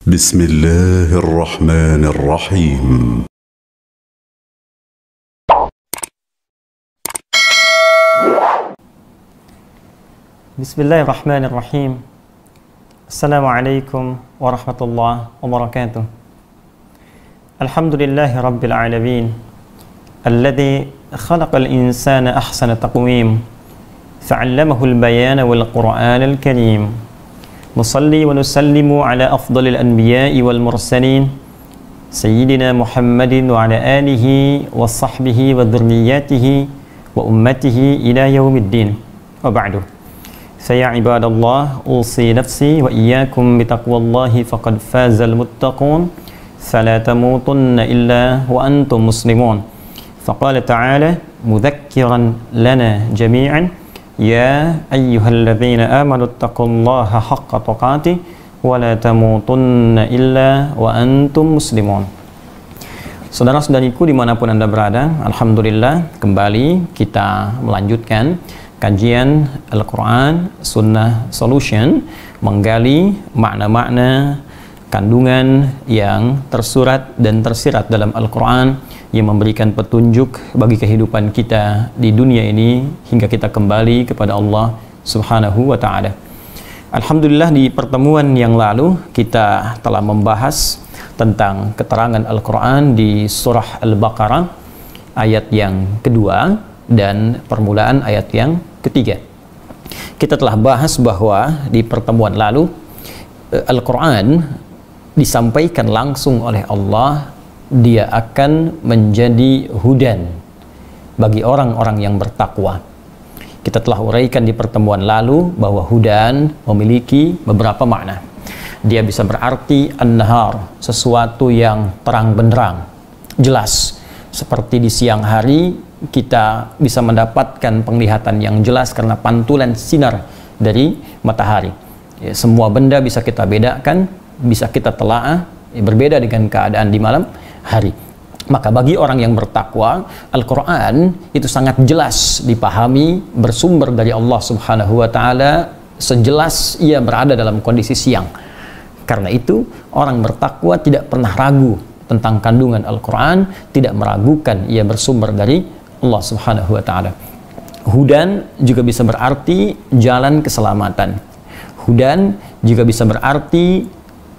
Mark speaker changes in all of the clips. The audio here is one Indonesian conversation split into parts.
Speaker 1: بسم الله الرحمن الرحيم.
Speaker 2: بسم الله الرحمن الرحيم. السلام عليكم ورحمة الله وبركاته. الحمد لله رب العالمين الذي خلق الإنسان أحسن تقويم فعلمه البيان والقرآن الكريم. نصلي ونسلم على أفضل الأنبياء والمرسلين سيدنا محمد وعلى آله وصحبه وذرياته وأمته إلى يوم الدين. وبعد، فيا عباد الله، أوصي نفسي وإياكم بتقوى الله فقد فاز المتقون فلا تموتن إلا وأنتم مسلمون. فقال تعالى مذكرا لنا جميعا: يا أيها الذين آمنوا اتقوا الله حق تقاته ولا تموتن إلا وأنتم مسلمون. Saudara-saudariku dimanapun Anda berada, Alhamdulillah kembali kita melanjutkan kajian Al-Quran Sunnah Solution, menggali makna-makna kandungan yang tersurat dan tersirat dalam Al-Quran yang memberikan petunjuk bagi kehidupan kita di dunia ini hingga kita kembali kepada Allah Subhanahu wa Ta'ala. Alhamdulillah, di pertemuan yang lalu kita telah membahas tentang keterangan Al-Quran di surah Al-Baqarah ayat yang kedua dan permulaan ayat yang ketiga. Kita telah bahas bahwa di pertemuan lalu Al-Quran disampaikan langsung oleh Allah, dia akan menjadi hudan bagi orang-orang yang bertakwa. Kita telah uraikan di pertemuan lalu bahwa hudan memiliki beberapa makna. Dia bisa berarti an-nahar, sesuatu yang terang benderang, jelas. Seperti di siang hari kita bisa mendapatkan penglihatan yang jelas karena pantulan sinar dari matahari. Ya, semua benda bisa kita bedakan, bisa kita telaah, berbeda dengan keadaan di malam hari. Maka bagi orang yang bertakwa, Al-Quran itu sangat jelas dipahami, bersumber dari Allah Subhanahu wa Ta'ala, sejelas ia berada dalam kondisi siang. Karena itu orang bertakwa tidak pernah ragu tentang kandungan Al-Quran, tidak meragukan ia bersumber dari Allah Subhanahu wa Ta'ala. Hudan juga bisa berarti jalan keselamatan. Hudan juga bisa berarti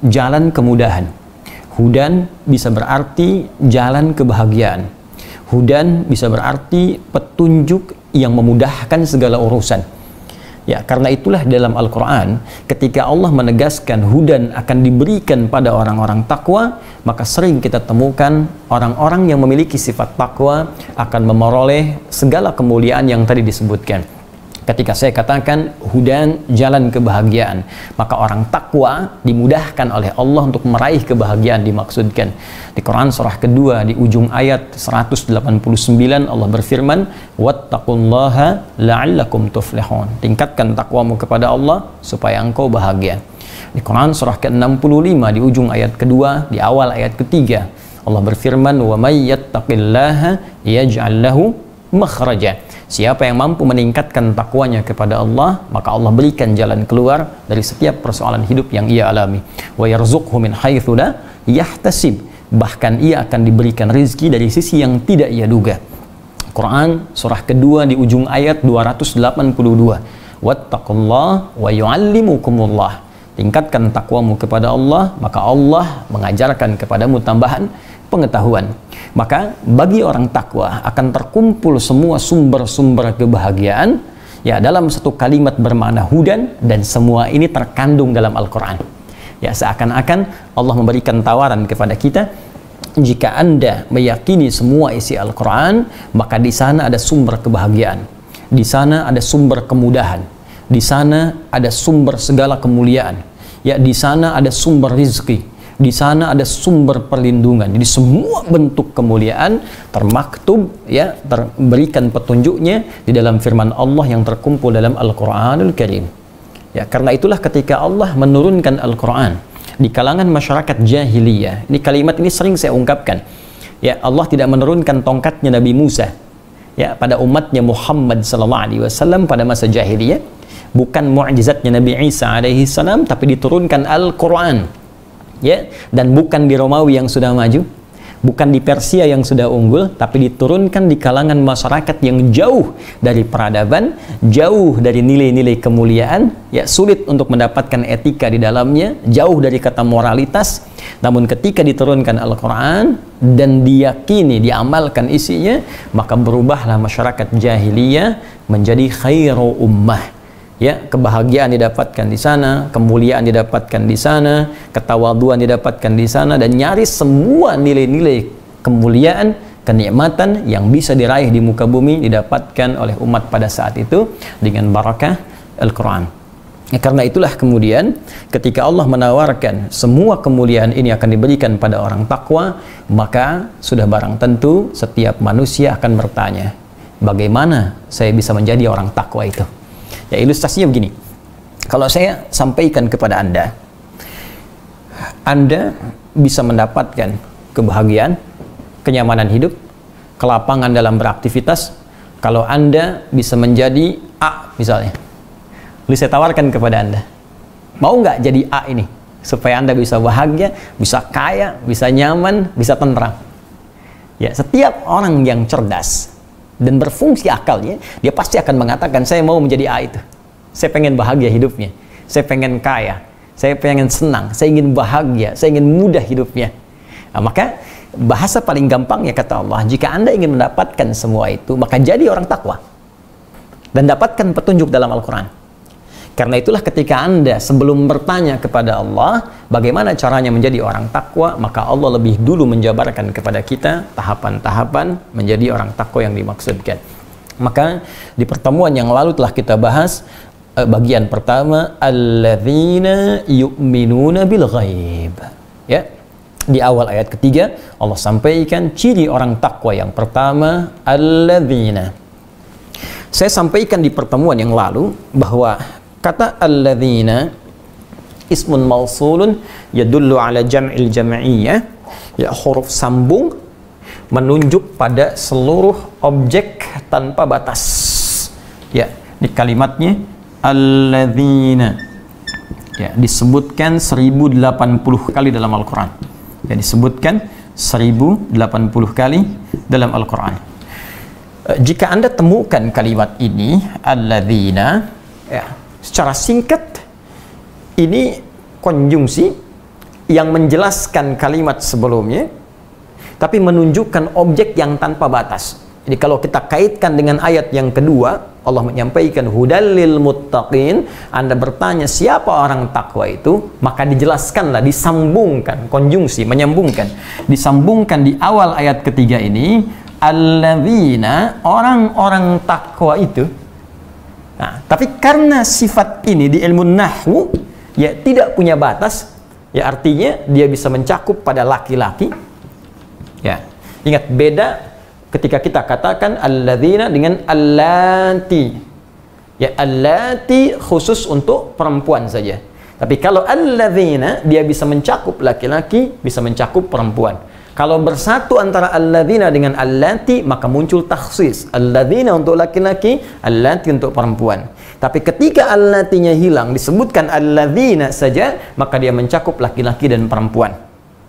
Speaker 2: jalan kemudahan. Hudan bisa berarti jalan kebahagiaan. Hudan bisa berarti petunjuk yang memudahkan segala urusan. Ya, karena itulah dalam Al-Quran ketika Allah menegaskan hudan akan diberikan pada orang-orang takwa, maka sering kita temukan orang-orang yang memiliki sifat takwa akan memperoleh segala kemuliaan yang tadi disebutkan. Ketika saya katakan hudan jalan kebahagiaan, maka orang takwa dimudahkan oleh Allah untuk meraih kebahagiaan dimaksudkan. Di Quran surah kedua di ujung ayat 189 Allah berfirman, wattaqullaha la'allakum tuflihun. Tingkatkan takwamu kepada Allah supaya engkau bahagia. Di Quran surah ke-65 di ujung ayat kedua di awal ayat ketiga Allah berfirman, wa may yattaqillaha yaj'al lahu makhraja. Siapa yang mampu meningkatkan takwanya kepada Allah, maka Allah berikan jalan keluar dari setiap persoalan hidup yang ia alami. Wa yarzuqhu min haitsu la yahtasib. Bahkan ia akan diberikan rezeki dari sisi yang tidak ia duga. Quran surah kedua di ujung ayat 282. Wattaqullaha wa yu'allimukumullah. Tingkatkan takwamu kepada Allah, maka Allah mengajarkan kepadamu tambahan pengetahuan. Maka bagi orang takwa akan terkumpul semua sumber-sumber kebahagiaan ya dalam satu kalimat bermakna hudan, dan semua ini terkandung dalam Al-Quran. Ya, seakan-akan Allah memberikan tawaran kepada kita, jika Anda meyakini semua isi Al-Quran, maka di sana ada sumber kebahagiaan, di sana ada sumber kemudahan, di sana ada sumber segala kemuliaan, ya di sana ada sumber rizki, di sana ada sumber perlindungan. Jadi semua bentuk kemuliaan termaktub, ya, terberikan petunjuknya di dalam firman Allah yang terkumpul dalam Al-Quranul Karim. Ya, karena itulah ketika Allah menurunkan Al-Quran di kalangan masyarakat jahiliyah, ini kalimat ini sering saya ungkapkan. Ya, Allah tidak menurunkan tongkatnya Nabi Musa ya pada umatnya Muhammad SAW pada masa jahiliyah, bukan mu'jizatnya Nabi Isa alaihi salam, tapi diturunkan Al-Quran
Speaker 3: ya, dan bukan di Romawi yang sudah maju, bukan di Persia yang sudah unggul, tapi diturunkan di kalangan masyarakat yang jauh dari peradaban, jauh dari nilai-nilai kemuliaan, ya, sulit untuk mendapatkan etika di dalamnya, jauh dari kata moralitas. Namun ketika diturunkan Al-Quran dan diyakini, diamalkan isinya, maka berubahlah masyarakat jahiliyah menjadi khairu ummah. Ya, kebahagiaan didapatkan di sana, kemuliaan didapatkan di sana, ketawaduan didapatkan di sana, dan nyaris semua nilai-nilai kemuliaan, kenikmatan yang bisa diraih di muka bumi didapatkan oleh umat pada saat itu dengan barakah Al-Quran. Ya, karena itulah kemudian ketika Allah menawarkan semua kemuliaan ini akan diberikan pada orang takwa, maka sudah barang tentu setiap manusia akan bertanya, bagaimana saya bisa menjadi orang takwa itu? Ya, ilustrasinya begini. Kalau saya sampaikan kepada Anda bisa mendapatkan kebahagiaan, kenyamanan hidup, kelapangan dalam beraktivitas kalau Anda bisa menjadi A misalnya. Lalu saya tawarkan kepada Anda, mau nggak jadi A ini? Supaya Anda bisa bahagia, bisa kaya, bisa nyaman, bisa tenteram. Ya, setiap orang yang cerdas dan berfungsi akalnya, dia pasti akan mengatakan, saya mau menjadi A itu. Saya pengen bahagia hidupnya, saya pengen kaya, saya pengen senang, saya ingin bahagia, saya ingin mudah hidupnya. Nah, maka bahasa paling gampang ya kata Allah, jika Anda ingin mendapatkan semua itu, maka jadi orang takwa dan dapatkan petunjuk dalam Al-Quran. Karena itulah ketika Anda sebelum bertanya kepada Allah bagaimana caranya menjadi orang takwa, maka Allah lebih dulu menjabarkan kepada kita tahapan-tahapan menjadi orang takwa yang dimaksudkan. Maka di pertemuan yang lalu telah kita bahas bagian pertama, alladzina yu'minuna bil ghaib. Ya. Di awal ayat ketiga Allah sampaikan ciri orang takwa yang pertama, alladzina. Saya sampaikan di pertemuan yang lalu bahwa kata alladzina ismun mausulun yadullu ala jam'il jam'iyah, ya, huruf sambung menunjuk pada seluruh objek tanpa batas. Ya, di kalimatnya alladzina, ya, disebutkan 1080 kali dalam Al-Quran. Ya, disebutkan 1080 kali dalam Al-Quran. Jika Anda temukan kalimat ini alladzina, ya, secara singkat ini konjungsi yang menjelaskan kalimat sebelumnya tapi menunjukkan objek yang tanpa batas. Jadi kalau kita kaitkan dengan ayat yang kedua, Allah menyampaikan hudal lil muttaqin, Anda bertanya siapa orang takwa itu, maka dijelaskanlah, disambungkan, konjungsi menyambungkan, disambungkan di awal ayat ketiga ini, alladzina, orang-orang takwa itu. Nah, tapi karena sifat ini di ilmu nahwu, ya, tidak punya batas, ya, artinya dia bisa mencakup pada laki-laki. Ya, ingat beda ketika kita katakan alladzina dengan allati. Ya, allati khusus untuk perempuan saja. Tapi kalau alladzina dia bisa mencakup laki-laki, bisa mencakup perempuan. Kalau bersatu antara alladzina dengan allati, maka muncul takhsis. Alladzina untuk laki-laki, allati untuk perempuan. Tapi ketika allatinya hilang, disebutkan alladzina saja, maka dia mencakup laki-laki dan perempuan.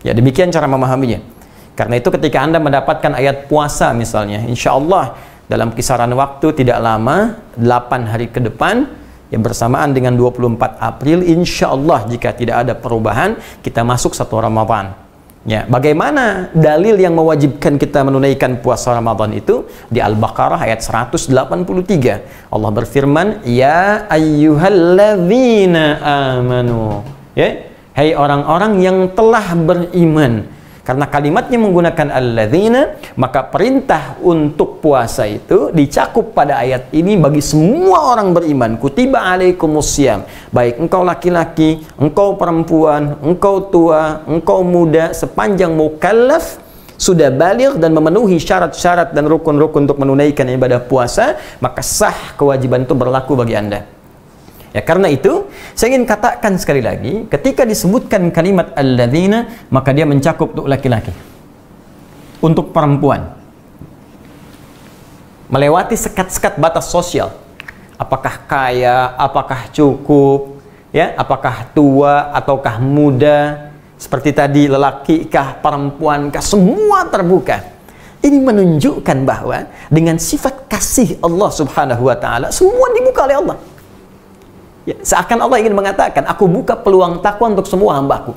Speaker 3: Ya, demikian cara memahaminya. Karena itu ketika Anda mendapatkan ayat puasa misalnya, insya Allah dalam kisaran waktu tidak lama, 8 hari ke depan, yang bersamaan dengan 24 April, insya Allah jika tidak ada perubahan, kita masuk 1 Ramadan. Ya, bagaimana dalil yang mewajibkan kita menunaikan puasa Ramadan itu? Di Al-Baqarah ayat 183. Allah berfirman, ya ayyuhalladzina amanu. Ya, hai orang-orang yang telah beriman. Karena kalimatnya menggunakan alladzina, maka perintah untuk puasa itu dicakup pada ayat ini bagi semua orang beriman. Kutiba alaikumussyam, baik engkau laki-laki, engkau perempuan, engkau tua, engkau muda, sepanjang mukallaf sudah baligh dan memenuhi syarat-syarat dan rukun-rukun untuk menunaikan ibadah puasa, maka sah kewajiban itu berlaku bagi Anda. Ya, karena itu saya ingin katakan sekali lagi, ketika disebutkan kalimat alladzina, maka dia mencakup untuk laki-laki, untuk perempuan, melewati sekat-sekat batas sosial, apakah kaya, apakah cukup, ya, apakah tua ataukah muda, Seperti tadi, lelaki kah, perempuan kah, semua terbuka. Ini menunjukkan bahwa dengan sifat kasih Allah Subhanahu wa Ta'ala, semua dibuka oleh Allah. Ya, seakan Allah ingin mengatakan, aku buka peluang takwa untuk semua hambaku.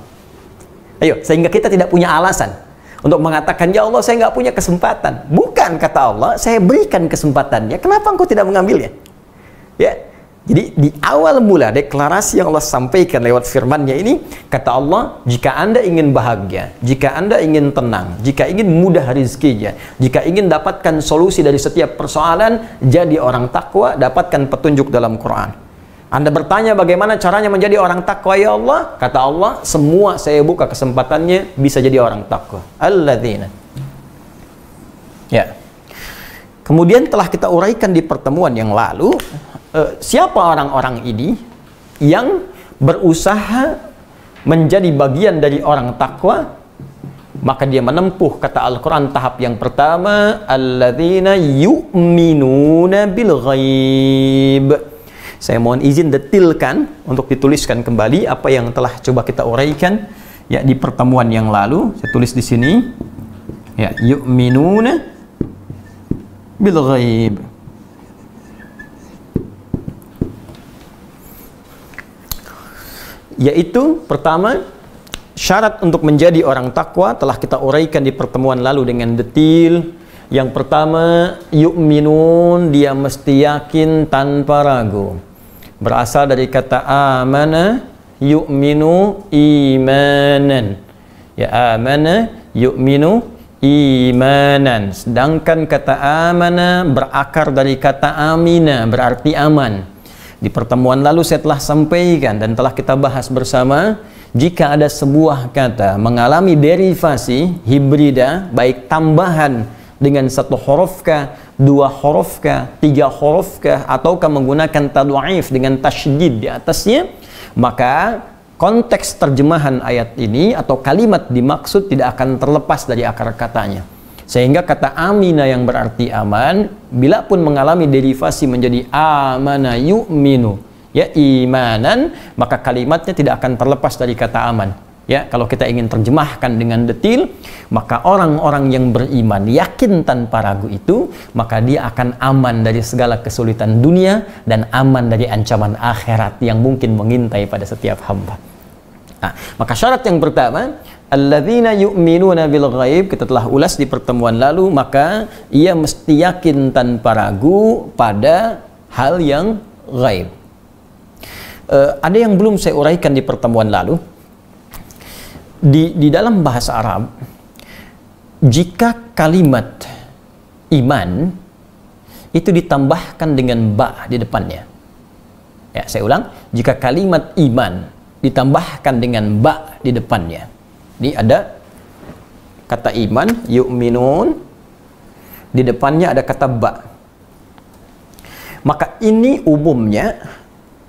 Speaker 3: Ayo, sehingga kita tidak punya alasan untuk mengatakan, ya Allah, saya nggak punya kesempatan. Bukan, kata Allah, saya berikan kesempatannya. Kenapa engkau tidak mengambilnya? Ya, jadi di awal mula deklarasi yang Allah sampaikan lewat firman-Nya ini, kata Allah, jika Anda ingin bahagia, jika Anda ingin tenang, jika ingin mudah rezekinya, jika ingin dapatkan solusi dari setiap persoalan, jadi orang takwa, dapatkan petunjuk dalam Quran. Anda bertanya bagaimana caranya menjadi orang takwa, ya Allah? Kata Allah, semua saya buka kesempatannya bisa jadi orang takwa. Alladzina. Ya. Kemudian telah kita uraikan di pertemuan yang lalu, siapa orang-orang ini yang berusaha menjadi bagian dari orang takwa, maka dia menempuh, kata Al-Quran, tahap yang pertama, alladzina yu'minuna bil ghaib. Saya mohon izin detilkan untuk dituliskan kembali apa yang telah coba kita uraikan ya di pertemuan yang lalu. Saya tulis di sini ya, yu'minuna bil ghaib. Yaitu pertama, syarat untuk menjadi orang takwa telah kita uraikan di pertemuan lalu dengan detil. Yang pertama, yu'minun, dia mesti yakin tanpa ragu. Berasal dari kata amana, yu'minu imanan. Ya, amana, yu'minu imanan. Sedangkan kata amana berakar dari kata amina, berarti aman. Di pertemuan lalu saya telah sampaikan dan telah kita bahas bersama, jika ada sebuah kata mengalami derivasi hibrida, baik tambahan dengan satu huruf kah, dua huruf kah, tiga huruf kah, ataukah menggunakan tadwaif dengan tasydid di atasnya, maka konteks terjemahan ayat ini atau kalimat dimaksud tidak akan terlepas dari akar katanya. Sehingga kata amina yang berarti aman, bila pun mengalami derivasi menjadi amana yu'minu, ya imanan, maka kalimatnya tidak akan terlepas dari kata aman. Ya, kalau kita ingin terjemahkan dengan detil, maka orang-orang yang beriman yakin tanpa ragu itu, maka dia akan aman dari segala kesulitan dunia dan aman dari ancaman akhirat yang mungkin mengintai pada setiap hamba. Nah, maka syarat yang pertama, alladzina yu'minuna bil ghaib, kita telah ulas di pertemuan lalu, maka ia mesti yakin tanpa ragu pada hal yang ghaib. Ada yang belum saya uraikan di pertemuan lalu. Di dalam bahasa Arab, jika kalimat iman itu ditambahkan dengan ba di depannya. Ya, saya ulang, jika kalimat iman ditambahkan dengan ba di depannya. Ini ada kata iman, yu'minun, di depannya ada kata ba. Maka ini umumnya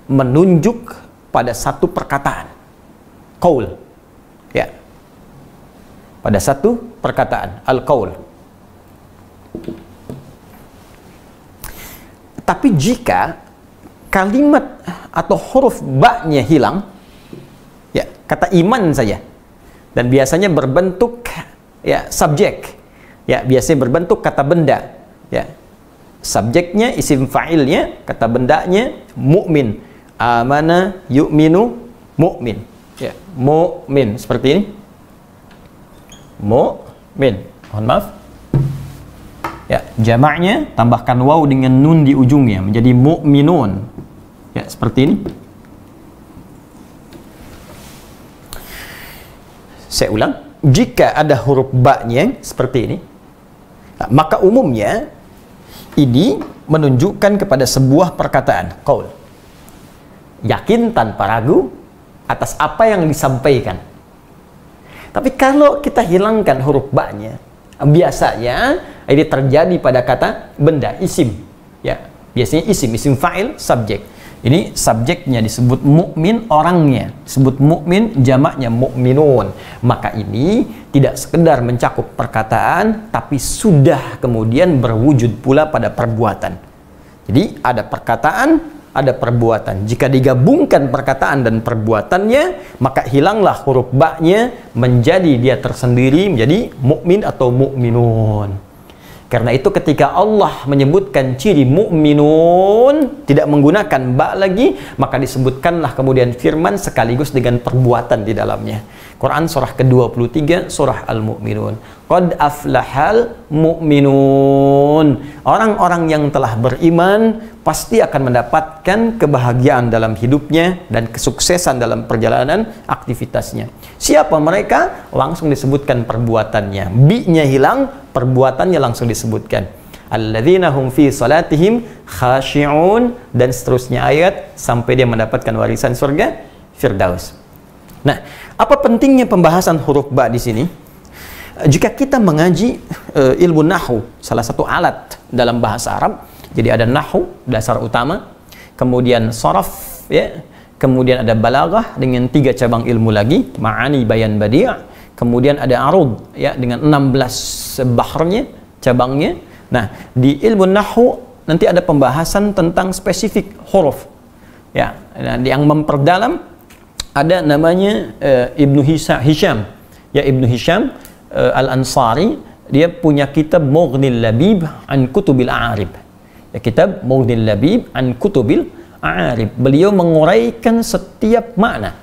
Speaker 3: menunjuk pada satu perkataan, qaul. Ya, pada satu perkataan, al-qaul. Tapi jika kalimat atau huruf ba-nya hilang, ya, kata iman saja, dan biasanya berbentuk ya subjek, ya, biasanya berbentuk kata benda, ya, subjeknya isim fa'ilnya, kata bendanya mukmin, amana yu'minu mukmin. Ya, mu'min seperti ini. Mu'min. Mohon maaf. Ya, jamaknya tambahkan waw dengan nun di ujungnya menjadi mu'minun. Ya, seperti ini. Saya ulang, jika ada huruf ba-nya seperti ini, nah, maka umumnya ini menunjukkan kepada sebuah perkataan, qaul. Yakin tanpa ragu atas apa yang disampaikan. Tapi kalau kita hilangkan huruf ba-nya, biasanya ini terjadi pada kata benda, isim. Ya, biasanya isim fa'il, subjek. Ini subjeknya disebut mukmin, orangnya disebut mukmin, jamaknya mukminun. Maka ini tidak sekedar mencakup perkataan, tapi sudah kemudian berwujud pula pada perbuatan. Jadi ada perkataan, ada perbuatan. Jika digabungkan perkataan dan perbuatannya, maka hilanglah huruf ba-nya, menjadi dia tersendiri, menjadi mukmin atau mukminun. Karena itu ketika Allah menyebutkan ciri mukminun tidak menggunakan ba lagi, maka disebutkanlah kemudian firman sekaligus dengan perbuatan di dalamnya. Quran surah ke-23 surah Al-Mu'minun. Qad aflahal mu'minun. Orang-orang yang telah beriman pasti akan mendapatkan kebahagiaan dalam hidupnya dan kesuksesan dalam perjalanan aktivitasnya. Siapa mereka? Langsung disebutkan perbuatannya. Bi-nya hilang, perbuatannya langsung disebutkan. Alladzina hum fi salatihim khashi'un, dan seterusnya ayat sampai dia mendapatkan warisan surga Firdaus. Nah, apa pentingnya pembahasan huruf ba di sini? Jika kita mengaji ilmu nahwu, salah satu alat dalam bahasa Arab, jadi ada nahwu dasar utama, kemudian sharaf, ya, kemudian ada balaghah dengan 3 cabang ilmu lagi, ma'ani, bayan, badi', kemudian ada arud, ya, dengan 16 bahrnya, cabangnya. Nah, di ilmu nahwu nanti ada pembahasan tentang spesifik huruf, ya. Nah, yang memperdalam ada namanya Ibnu Hisham, ya, Ibnu Hisham Al-Ansari, dia punya kitab Mughnil Labib an Kutubil A'arib, ya, kitab Mughnil Labib an Kutubil A'arib. Beliau menguraikan setiap makna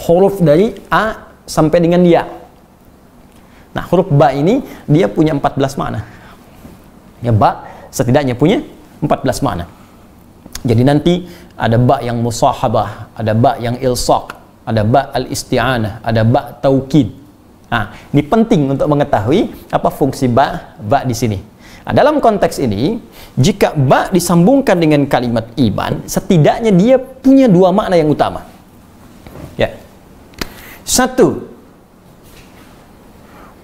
Speaker 3: huruf dari A sampai dengan Ya. Nah, huruf ba ini dia punya 14 makna, ya, ba setidaknya punya 14 makna. Jadi nanti ada ba yang musahabah, ada ba yang ilsaq, ada ba al-isti'anah, ada ba taukid. Nah, ini penting untuk mengetahui apa fungsi ba di sini. Nah, dalam konteks ini, jika ba disambungkan dengan kalimat iman, setidaknya dia punya 2 makna yang utama. Ya. 1,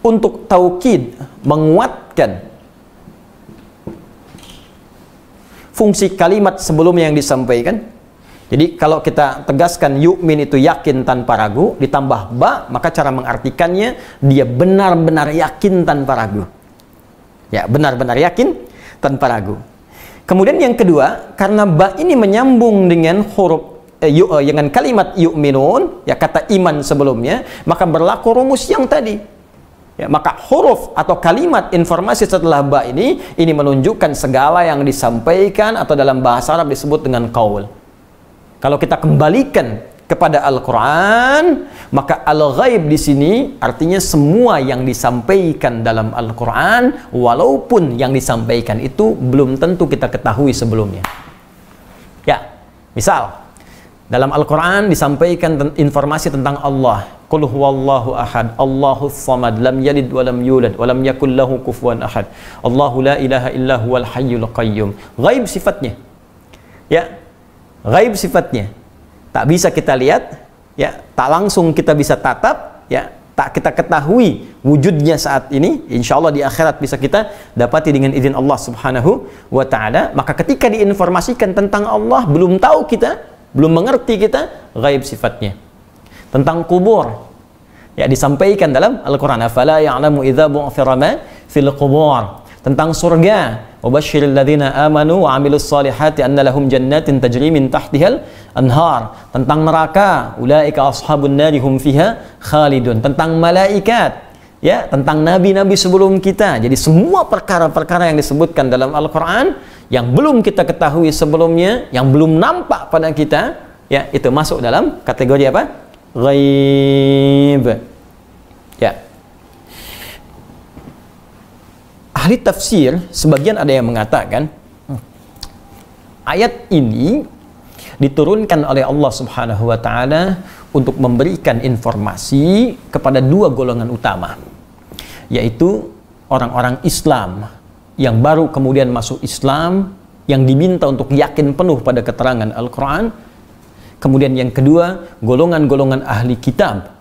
Speaker 3: untuk taukid, menguatkan fungsi kalimat sebelumnya yang disampaikan. Jadi kalau kita tegaskan yu'min itu yakin tanpa ragu, ditambah ba, maka cara mengartikannya dia benar-benar yakin tanpa ragu. Ya, benar-benar yakin tanpa ragu. Kemudian yang kedua, karena ba ini menyambung dengan huruf dengan kalimat yu'minun, ya, kata iman sebelumnya, maka berlaku rumus yang tadi. Ya, maka huruf atau kalimat informasi setelah ba ini menunjukkan segala yang disampaikan atau dalam bahasa Arab disebut dengan qaul. Kalau kita kembalikan kepada Al-Quran, maka al-ghaib di sini artinya semua yang disampaikan dalam Al-Quran, walaupun yang disampaikan itu belum tentu kita ketahui sebelumnya. Ya, misal dalam Al-Quran disampaikan informasi tentang Allah. Qul huwallahu ahad, Allahus samad, lam yalid wa lam yulad wa lam yakul lahu kufuwan ahad. Allahu la ilaha illa huwal hayyul qayyum. Ghaib sifatnya. Ya. Ghaib sifatnya. Tak bisa kita lihat, ya, tak langsung kita bisa tatap, ya, tak kita ketahui wujudnya saat ini. Insyaallah di akhirat bisa kita dapati dengan izin Allah Subhanahu wa taala. Maka ketika diinformasikan tentang Allah, belum tahu kita, belum mengerti kita, ghaib sifatnya. Tentang kubur, ya, disampaikan dalam Al-Quran, afala ya'lamu idza bu'thira ma fil qubur. Tentang surga, wabashshiril ladzina amanu wa 'amilus solihati anna lahum jannatin tajri min tahtihal anhar. Tentang neraka, ulaika ashabun nari hum fiha khalidun. Tentang malaikat, ya, tentang nabi-nabi sebelum kita. Jadi semua perkara-perkara yang disebutkan dalam Al-Quran yang belum kita ketahui sebelumnya, yang belum nampak pada kita, ya, itu masuk dalam kategori apa? Ghaib. Ya. Ahli tafsir sebagian ada yang mengatakan ayat ini diturunkan oleh Allah Subhanahu wa taala untuk memberikan informasi kepada 2 golongan utama, yaitu orang-orang Islam yang baru kemudian masuk Islam, yang diminta untuk yakin penuh pada keterangan Al-Quran. Kemudian yang kedua, golongan-golongan ahli kitab,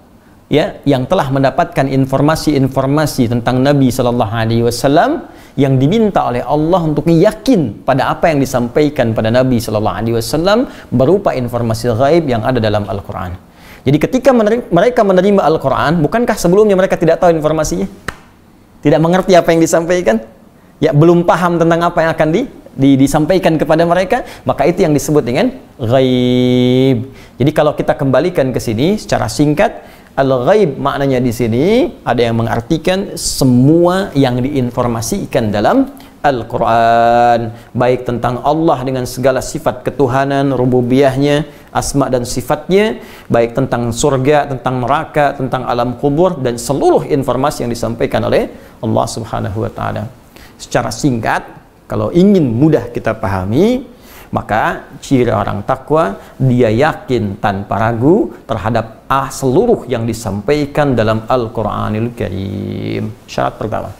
Speaker 3: ya, yang telah mendapatkan informasi-informasi tentang Nabi Sallallahu Alaihi Wasallam, yang diminta oleh Allah untuk yakin pada apa yang disampaikan pada Nabi Sallallahu Alaihi Wasallam berupa informasi ghaib yang ada dalam Al-Quran. Jadi ketika mereka menerima Al-Quran, bukankah sebelumnya mereka tidak tahu informasinya? Tidak mengerti apa yang disampaikan? Ya, belum paham tentang apa yang akan disampaikan kepada mereka, maka itu yang disebut dengan ghaib. Jadi kalau kita kembalikan ke sini secara singkat, al-ghaib maknanya di sini ada yang mengartikan semua yang diinformasikan dalam Al-Quran, baik tentang Allah dengan segala sifat ketuhanan, rububiyahnya, asma dan sifatnya, baik tentang surga, tentang neraka, tentang alam kubur, dan seluruh informasi yang disampaikan oleh Allah Subhanahu wa Ta'ala. Secara singkat, kalau ingin mudah kita pahami, maka ciri orang takwa, dia yakin tanpa ragu terhadap seluruh yang disampaikan dalam Al-Quranil Karim. Syarat pertama.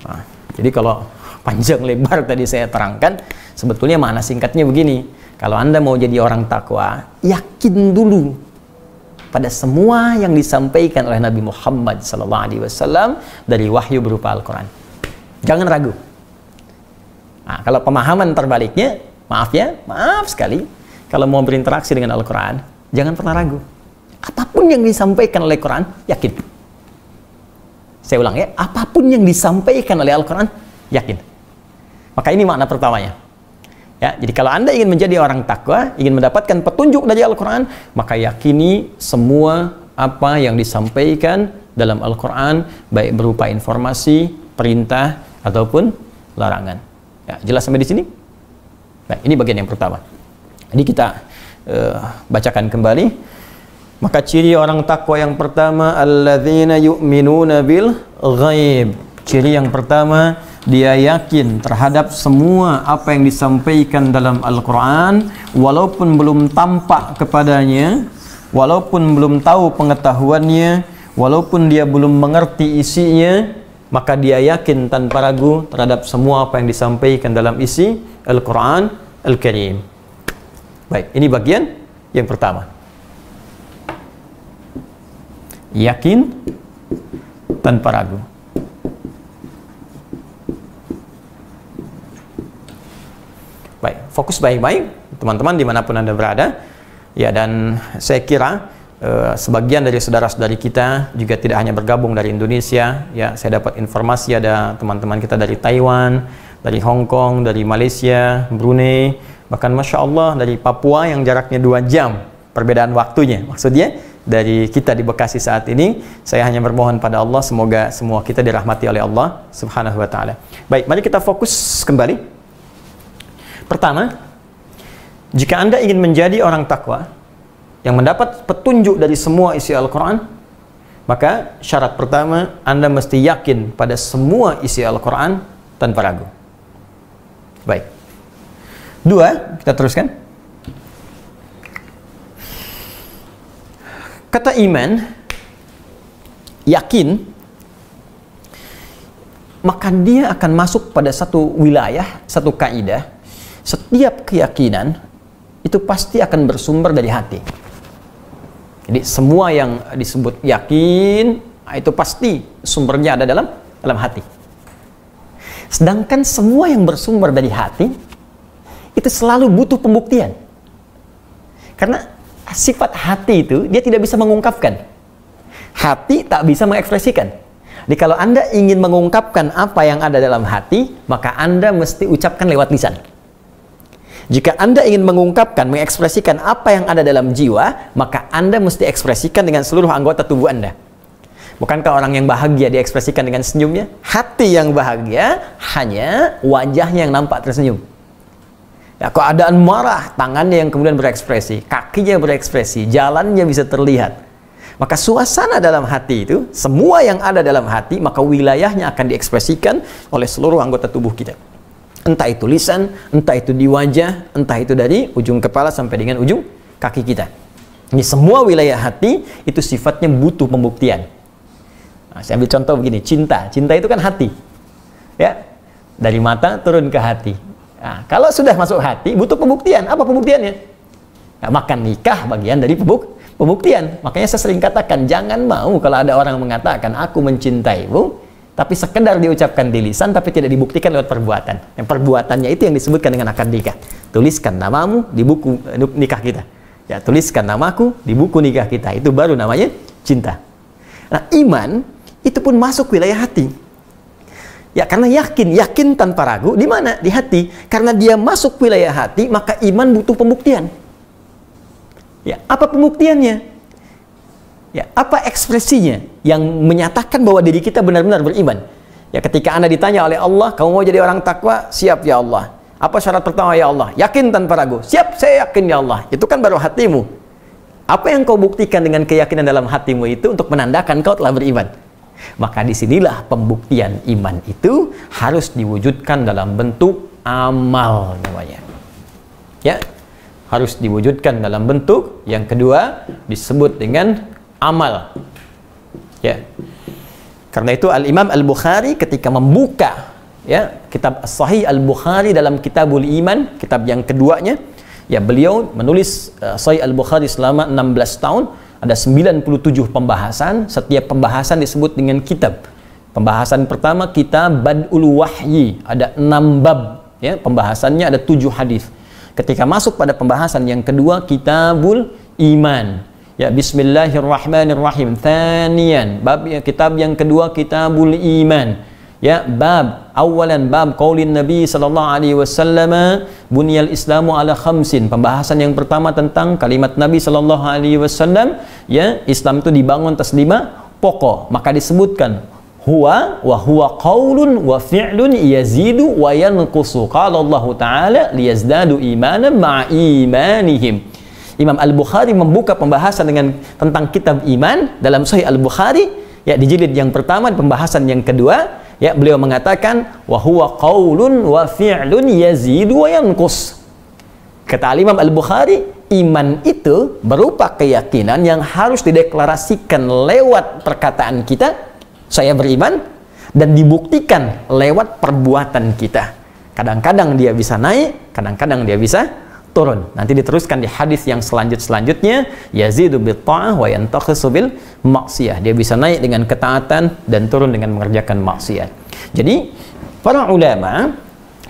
Speaker 3: Nah, jadi kalau panjang lebar tadi saya terangkan, sebetulnya makna singkatnya begini. Kalau Anda mau jadi orang takwa, yakin dulu pada semua yang disampaikan oleh Nabi Muhammad SAW dari wahyu berupa Al-Quran. Jangan ragu. Nah, kalau pemahaman terbaliknya, maaf sekali, kalau mau berinteraksi dengan Al-Quran, jangan pernah ragu. Apapun yang disampaikan oleh Quran, yakin. Saya ulang ya, apapun yang disampaikan oleh Al-Quran, yakin. Maka ini makna pertamanya. Ya, jadi kalau Anda ingin menjadi orang takwa, ingin mendapatkan petunjuk dari Al-Quran, maka yakini semua apa yang disampaikan dalam Al-Quran, baik berupa informasi, perintah, ataupun larangan. Ya, jelas sampai di sini? Nah, ini bagian yang pertama. Jadi kita bacakan kembali. Maka ciri orang takwa yang pertama, alladzina yu'minuna bil ghaib. Ciri yang pertama, dia yakin terhadap semua apa yang disampaikan dalam Al-Quran, walaupun belum tampak kepadanya, walaupun belum tahu pengetahuannya, walaupun dia belum mengerti isinya, maka dia yakin tanpa ragu terhadap semua apa yang disampaikan dalam isi Al-Quran Al-Karim. Baik, ini bagian yang pertama. Yakin tanpa ragu. Baik, fokus baik-baik teman-teman dimanapun Anda berada. Ya, dan saya kira sebagian dari saudara-saudari kita juga tidak hanya bergabung dari Indonesia. Ya, saya dapat informasi ada teman-teman kita dari Taiwan, dari Hong Kong, dari Malaysia, Brunei, bahkan Masya Allah dari Papua yang jaraknya 2 jam perbedaan waktunya. Maksudnya dari kita di Bekasi saat ini, saya hanya bermohon pada Allah semoga semua kita dirahmati oleh Allah Subhanahu wa Ta'ala. Baik, mari kita fokus kembali. Pertama, jika Anda ingin menjadi orang takwa yang mendapat petunjuk dari semua isi Al-Quran, maka syarat pertama, Anda mesti yakin pada semua isi Al-Quran tanpa ragu. Baik. 2, kita teruskan. Kata iman, yakin, maka dia akan masuk pada satu wilayah, satu kaidah. Setiap keyakinan itu pasti akan bersumber dari hati. Jadi semua yang disebut yakin itu pasti sumbernya ada dalam hati. Sedangkan semua yang bersumber dari hati itu selalu butuh pembuktian. Karena sifat hati itu dia tidak bisa mengungkapkan. Hati tak bisa mengekspresikan. Jadi kalau Anda ingin mengungkapkan apa yang ada dalam hati, maka Anda mesti ucapkan lewat lisan. Jika Anda ingin mengungkapkan, mengekspresikan apa yang ada dalam jiwa, maka Anda mesti ekspresikan dengan seluruh anggota tubuh Anda. Bukankah orang yang bahagia diekspresikan dengan senyumnya? Hati yang bahagia hanya wajahnya yang nampak tersenyum. Ya, keadaan marah, tangannya yang kemudian berekspresi, kakinya berekspresi, jalannya bisa terlihat. Maka suasana dalam hati itu, semua yang ada dalam hati, maka wilayahnya akan diekspresikan oleh seluruh anggota tubuh kita. Entah itu lisan, entah itu di wajah, entah itu dari ujung kepala sampai dengan ujung kaki kita. Ini semua wilayah hati itu sifatnya butuh pembuktian. Nah, saya ambil contoh begini, cinta. Cinta itu kan hati. Ya, dari mata turun ke hati. Nah, kalau sudah masuk hati, butuh pembuktian. Apa pembuktiannya? Nah, maka nikah bagian dari pembuktian. Makanya saya sering katakan, jangan mau kalau ada orang mengatakan, aku mencintaimu, tapi sekedar diucapkan di lisan, tapi tidak dibuktikan lewat perbuatan. Yang perbuatannya itu yang disebutkan dengan akad nikah. Tuliskan namamu di buku nikah kita. Ya, tuliskan namaku di buku nikah kita. Itu baru namanya cinta. Nah, iman itu pun masuk wilayah hati. Ya, karena yakin tanpa ragu di mana? Di hati. Karena dia masuk wilayah hati, maka iman butuh pembuktian. Ya, apa pembuktiannya? Ya, apa ekspresinya yang menyatakan bahwa diri kita benar-benar beriman? Ya, ketika Anda ditanya oleh Allah, kamu mau jadi orang takwa? Siap ya Allah. Apa syarat pertama ya Allah? Yakin tanpa ragu. Siap, saya yakin ya Allah. Itu kan baru hatimu. Apa yang kau buktikan dengan keyakinan dalam hatimu itu untuk menandakan kau telah beriman? Maka disinilah pembuktian iman itu harus diwujudkan dalam bentuk amal namanya. Ya, harus diwujudkan dalam bentuk yang kedua disebut dengan amal. Ya, karena itu Al-Imam Al-Bukhari ketika membuka ya kitab Sahih Al-Bukhari dalam Kitabul Iman, kitab yang keduanya, ya beliau menulis Sahih Al-Bukhari selama 16 tahun. Ada 97 pembahasan, setiap pembahasan disebut dengan kitab. Pembahasan pertama kitab Bad'ul Wahyi, ada 6 bab, ya, pembahasannya ada 7 hadis. Ketika masuk pada pembahasan yang kedua Kitabul Iman, ya Bismillahirrahmanirrahim. Thaniyan, bab kitab yang kedua Kitabul Iman. Ya, bab awalan bab qaulin Nabi sallallahu alaihi wasallam bunyal Islamu ala khamsin. Pembahasan yang pertama tentang kalimat Nabi sallallahu alaihi wasallam, ya, Islam itu dibangun atas 5 pokok. Maka disebutkan huwa wa huwa qaulun wa fi'lun yazidu wa yanqusu. Qala Allah taala liyazdadu imanan ma'a imanihim. Imam Al-Bukhari membuka pembahasan dengan tentang kitab iman dalam Sahih Al-Bukhari, ya, di jilid yang pertama, pembahasan yang kedua. Ya, beliau mengatakan wa huwa qaulun wa fi'lun yazidu wa yanqus. Kata Imam Al-Bukhari, iman itu berupa keyakinan yang harus dideklarasikan lewat perkataan kita, saya beriman, dan dibuktikan lewat perbuatan kita. Kadang-kadang dia bisa naik, kadang-kadang dia bisa turun. Nanti diteruskan di hadis yang selanjutnya, yazidu bil ta'ah wa yantakhisu bil maksiyah. Dia bisa naik dengan ketaatan dan turun dengan mengerjakan maksiat. Jadi para ulama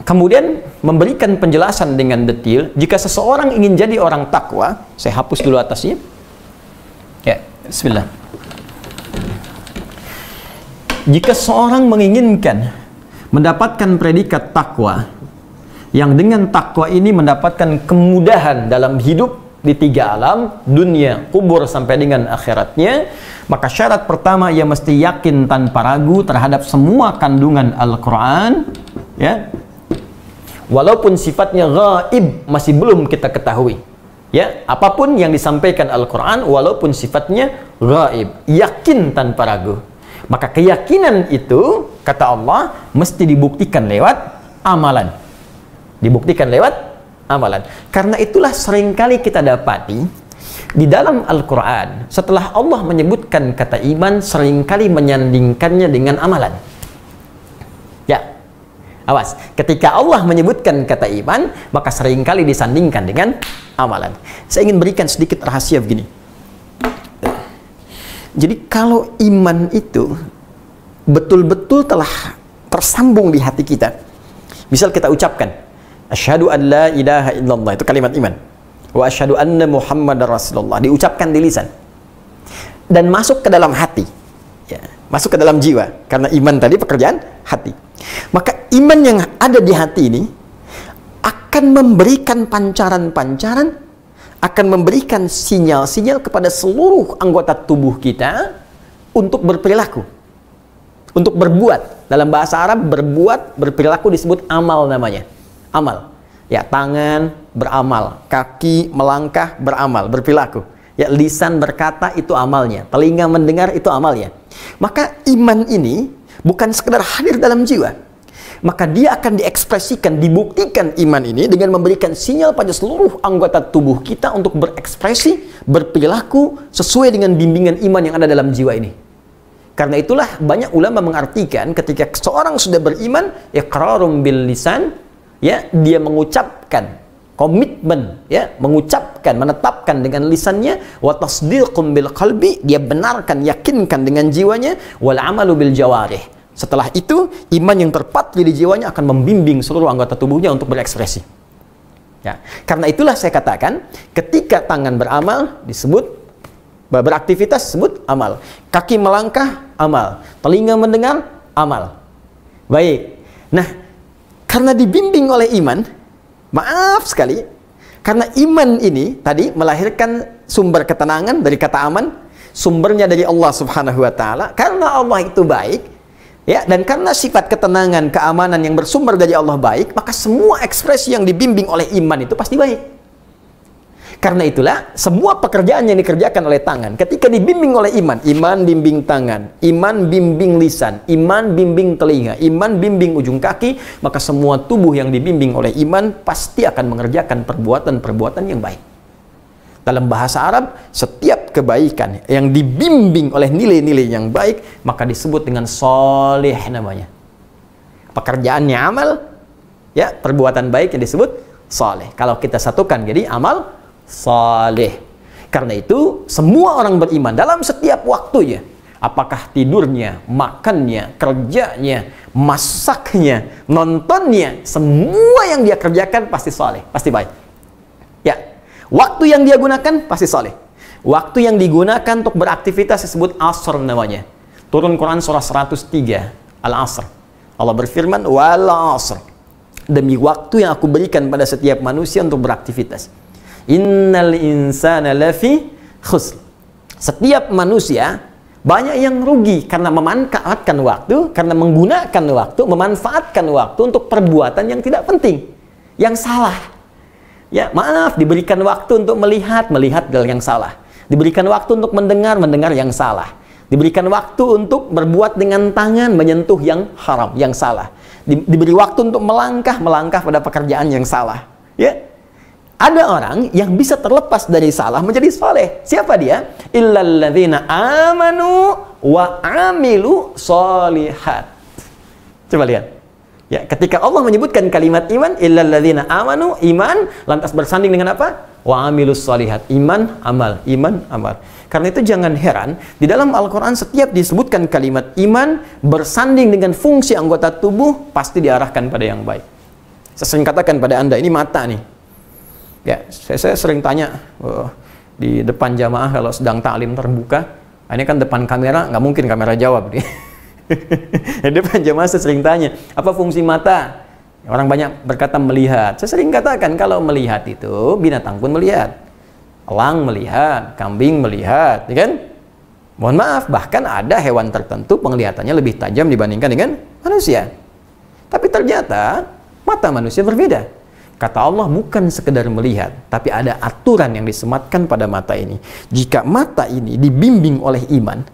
Speaker 3: kemudian memberikan penjelasan dengan detail, jika seseorang ingin jadi orang takwa, saya hapus dulu atasnya. Ya, bismillah. Jika seorang menginginkan mendapatkan predikat takwa, yang dengan takwa ini mendapatkan kemudahan dalam hidup di 3 alam, dunia, kubur, sampai dengan akhiratnya, maka syarat pertama ia mesti yakin tanpa ragu terhadap semua kandungan Al-Quran, ya, walaupun sifatnya gaib, masih belum kita ketahui, ya, apapun yang disampaikan Al-Quran walaupun sifatnya gaib, yakin tanpa ragu. Maka keyakinan itu, kata Allah, mesti dibuktikan lewat amalan. Dibuktikan lewat amalan. Karena itulah seringkali kita dapati di dalam Al-Quran, setelah Allah menyebutkan kata iman, seringkali menyandingkannya dengan amalan. Ya, awas, ketika Allah menyebutkan kata iman, maka seringkali disandingkan dengan amalan. Saya ingin berikan sedikit rahasia begini. Jadi kalau iman itu betul-betul telah tersambung di hati kita, misal kita ucapkan asyhadu an la ilaha illallah, itu kalimat iman, wa asyhadu anna muhammadar rasulullah, diucapkan di lisan dan masuk ke dalam hati, ya, masuk ke dalam jiwa, karena iman tadi pekerjaan hati. Maka iman yang ada di hati ini akan memberikan pancaran-pancaran, akan memberikan sinyal-sinyal kepada seluruh anggota tubuh kita untuk berperilaku, untuk berbuat. Dalam bahasa Arab, berbuat, berperilaku disebut amal namanya. Amal, ya, tangan beramal, kaki melangkah beramal, berperilaku, ya, lisan berkata, itu amalnya, telinga mendengar, itu amalnya. Maka iman ini bukan sekedar hadir dalam jiwa, maka dia akan diekspresikan, dibuktikan iman ini dengan memberikan sinyal pada seluruh anggota tubuh kita untuk berekspresi, berperilaku sesuai dengan bimbingan iman yang ada dalam jiwa ini. Karena itulah banyak ulama mengartikan ketika seorang sudah beriman, iqrarum bil lisan, ya, dia mengucapkan komitmen, ya, mengucapkan, menetapkan dengan lisannya, wa tasdiqum bil qalbi, dia benarkan, yakinkan dengan jiwanya, wal amalu bil jawarih. Setelah itu iman yang terpatri di jiwanya akan membimbing seluruh anggota tubuhnya untuk berekspresi. Ya, karena itulah saya katakan, ketika tangan beramal disebut beraktivitas, disebut amal. Kaki melangkah, amal. Telinga mendengar, amal. baik. Nah, karena dibimbing oleh iman, maaf sekali, karena iman ini tadi melahirkan sumber ketenangan dari kata aman, sumbernya dari Allah Subhanahu wa taala. Karena Allah itu baik, ya, dan karena sifat ketenangan, keamanan yang bersumber dari Allah baik, maka semua ekspresi yang dibimbing oleh iman itu pasti baik. Karena itulah semua pekerjaan yang dikerjakan oleh tangan ketika dibimbing oleh iman, iman bimbing tangan, iman bimbing lisan, iman bimbing telinga, iman bimbing ujung kaki, maka semua tubuh yang dibimbing oleh iman pasti akan mengerjakan perbuatan-perbuatan yang baik. Dalam bahasa Arab, setiap kebaikan yang dibimbing oleh nilai-nilai yang baik, maka disebut dengan soleh namanya. Pekerjaannya amal, ya, perbuatan baik yang disebut soleh. Kalau kita satukan jadi amal saleh. Karena itu semua orang beriman dalam setiap waktunya, apakah tidurnya, makannya, kerjanya, masaknya, nontonnya, semua yang dia kerjakan pasti saleh, pasti baik. Ya, waktu yang dia gunakan pasti saleh. Waktu yang digunakan untuk beraktivitas disebut asr namanya. Turun Quran surah 103 Al-Asr. Allah berfirman, wal asr, demi waktu yang aku berikan pada setiap manusia untuk beraktivitas. Innal insana lafi khusr. Setiap manusia banyak yang rugi karena memanfaatkan waktu, karena menggunakan waktu, memanfaatkan waktu untuk perbuatan yang tidak penting, yang salah. Ya, maaf, diberikan waktu untuk melihat hal yang salah. Diberikan waktu untuk mendengar yang salah. Diberikan waktu untuk berbuat dengan tangan, menyentuh yang haram, yang salah. Diberi waktu untuk melangkah pada pekerjaan yang salah. Ya. Ada orang yang bisa terlepas dari salah menjadi soleh. Siapa dia? Illalladzina amanu wa amilu solihat. Coba lihat. Ya, ketika Allah menyebutkan kalimat iman, illalladzina amanu, iman, lantas bersanding dengan apa? Wa amilus solihat. Iman, amal. Iman, amal. Karena itu jangan heran, di dalam Al-Quran setiap disebutkan kalimat iman, bersanding dengan fungsi anggota tubuh, pasti diarahkan pada yang baik. Saya sering katakan pada Anda, ini mata nih. Ya, saya sering tanya di depan jamaah kalau sedang taklim terbuka, ini kan depan kamera, nggak mungkin kamera jawab. Di depan jamaah saya sering tanya, apa fungsi mata? Orang banyak berkata melihat. Saya sering katakan kalau melihat itu binatang pun melihat, elang melihat, kambing melihat, ya kan? Mohon maaf, bahkan ada hewan tertentu penglihatannya lebih tajam dibandingkan dengan manusia. Tapi ternyata mata manusia berbeda. Kata Allah, bukan sekedar melihat, tapi ada aturan yang disematkan pada mata ini. Jika mata ini dibimbing oleh iman,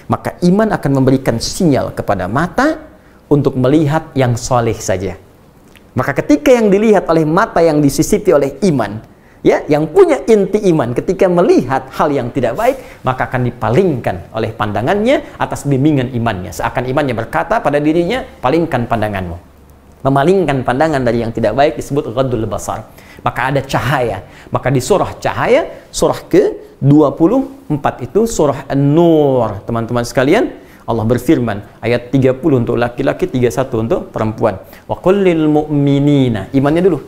Speaker 3: maka iman akan memberikan sinyal kepada mata untuk melihat yang soleh saja. Maka ketika yang dilihat oleh mata yang disisipi oleh iman, ya, yang punya inti iman, ketika melihat hal yang tidak baik, maka akan dipalingkan oleh pandangannya atas bimbingan imannya. Seakan imannya berkata pada dirinya, palingkan pandanganmu. Memalingkan pandangan dari yang tidak baik disebut ghaddul basar. Maka ada cahaya. Maka di surah cahaya, surah ke-24 itu surah An-Nur. Teman-teman sekalian, Allah berfirman, ayat 30 untuk laki-laki, 31 untuk perempuan. Wa qul lil mu'minina, imannya dulu.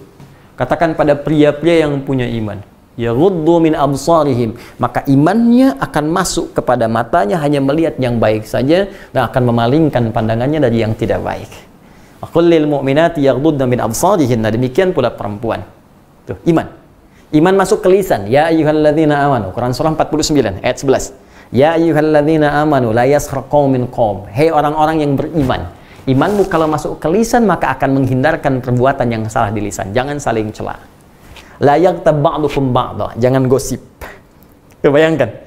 Speaker 3: Katakan pada pria-pria yang punya iman, yaghuddu min absarihim, maka imannya akan masuk kepada matanya hanya melihat yang baik saja dan akan memalingkan pandangannya dari yang tidak baik. Qul lil mu'minati yaghuddna min absarihinna, demikian pula perempuan. Tuh, iman. Iman masuk ke lisan. Ya ayyuhalladzina amanu. Quran surah 49 ayat 11. Ya ayyuhalladzina amanu la yaskhar qaumin qaum. Hei orang-orang yang beriman. Imanmu kalau masuk ke lisan maka akan menghindarkan perbuatan yang salah di lisan. Jangan saling cela. La yaghtab ba'dukum ba'dha. Jangan gosip. Bayangkan.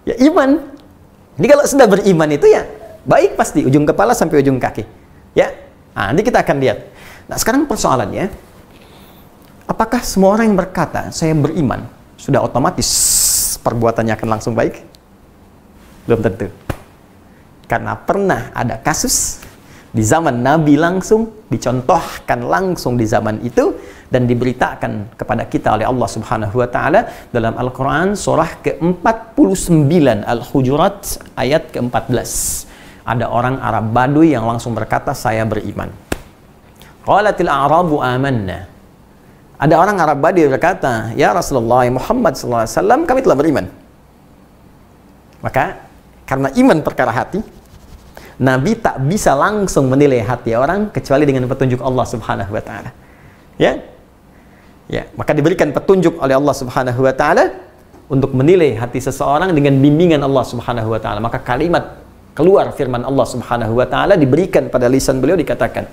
Speaker 3: Ya iman. Ini kalau sudah beriman itu ya baik pasti ujung kepala sampai ujung kaki. Ya. Nah, nanti kita akan lihat. Nah, sekarang persoalannya, apakah semua orang yang berkata saya beriman sudah otomatis perbuatannya akan langsung baik? Belum tentu. Karena pernah ada kasus di zaman Nabi langsung, dicontohkan langsung di zaman itu, dan diberitakan kepada kita oleh Allah Subhanahu wa Ta'ala dalam Al-Quran surah ke-49 Al-Hujurat ayat ke-14. Ada orang Arab Badui yang langsung berkata, saya beriman. Qalatil a'rabu amanna. Ada orang Arab Badui berkata, ya Rasulullah, ya Muhammad SAW, kami telah beriman. Maka, karena iman perkara hati, Nabi tak bisa langsung menilai hati orang kecuali dengan petunjuk Allah Subhanahu wa taala. Ya. Ya, maka diberikan petunjuk oleh Allah Subhanahu wa taala untuk menilai hati seseorang dengan bimbingan Allah Subhanahu wa taala. Maka kalimat keluar firman Allah Subhanahu wa taala diberikan pada lisan beliau, dikatakan,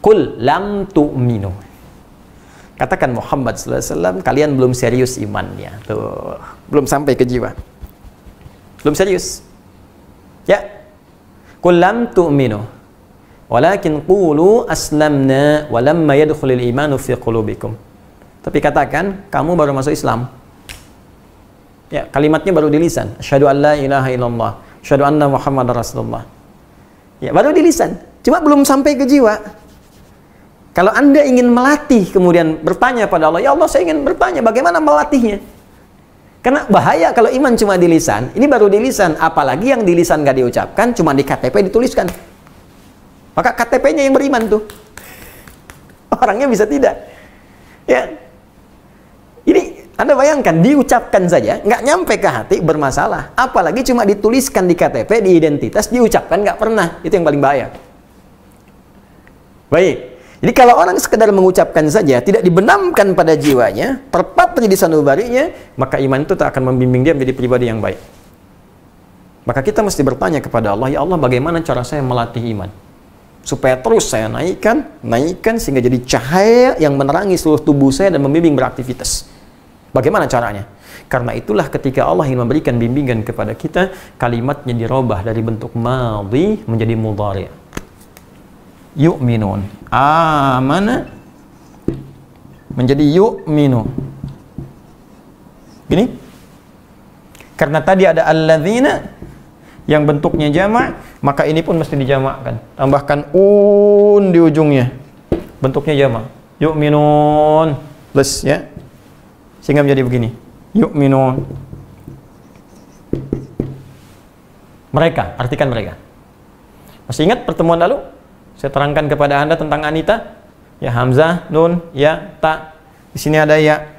Speaker 3: "Qul lam tu'minu." Katakan Muhammad sallallahu alaihi wasallam, kalian belum serius imannya. Tuh, belum sampai ke jiwa. Belum serius. Ya. Qul lam tu'minu. Walakin qulu aslamna wa lamma yadkhulul imanu fi qulubikum. Tapi katakan, kamu baru masuk Islam. Ya, kalimatnya baru di lisan. Asyhadu an la ilaha illallah, asyhadu anna Muhammadar Rasulullah. Ya, baru di lisan. Cuma belum sampai ke jiwa. Kalau Anda ingin melatih, kemudian bertanya pada Allah, ya Allah, saya ingin bertanya, bagaimana melatihnya? Karena bahaya kalau iman cuma di lisan. Ini baru di lisan, apalagi yang di lisan gak diucapkan, cuma di KTP dituliskan. Maka KTP-nya yang beriman tuh. Orangnya bisa tidak. Ya. Ini Anda bayangkan, diucapkan saja, nggak nyampe ke hati, bermasalah. Apalagi cuma dituliskan di KTP, di identitas, diucapkan nggak pernah. Itu yang paling bahaya. Baik. Jadi kalau orang sekedar mengucapkan saja, tidak dibenamkan pada jiwanya, terpatri di sanubarinya, maka iman itu tak akan membimbing dia menjadi pribadi yang baik. Maka kita mesti bertanya kepada Allah, ya Allah, bagaimana cara saya melatih iman? Supaya terus saya naikkan sehingga jadi cahaya yang menerangi seluruh tubuh saya dan membimbing beraktivitas. Bagaimana caranya? Karena itulah ketika Allah ingin memberikan bimbingan kepada kita, kalimatnya dirubah dari bentuk madhi menjadi mudhari'. Yu'minun. Amana menjadi yu'minu. Gini. Karena tadi ada alladzina yang bentuknya jamak, maka ini pun mesti dijamakkan. Tambahkan di ujungnya. Bentuknya jamak. Yu'minun. Plus ya. Sehingga menjadi begini. Yu'minun. Mereka, artikan mereka. Masih ingat pertemuan lalu? Saya terangkan kepada Anda tentang Anita. Ya, Hamzah, Nun, Ya, Ta. Di sini ada Ya.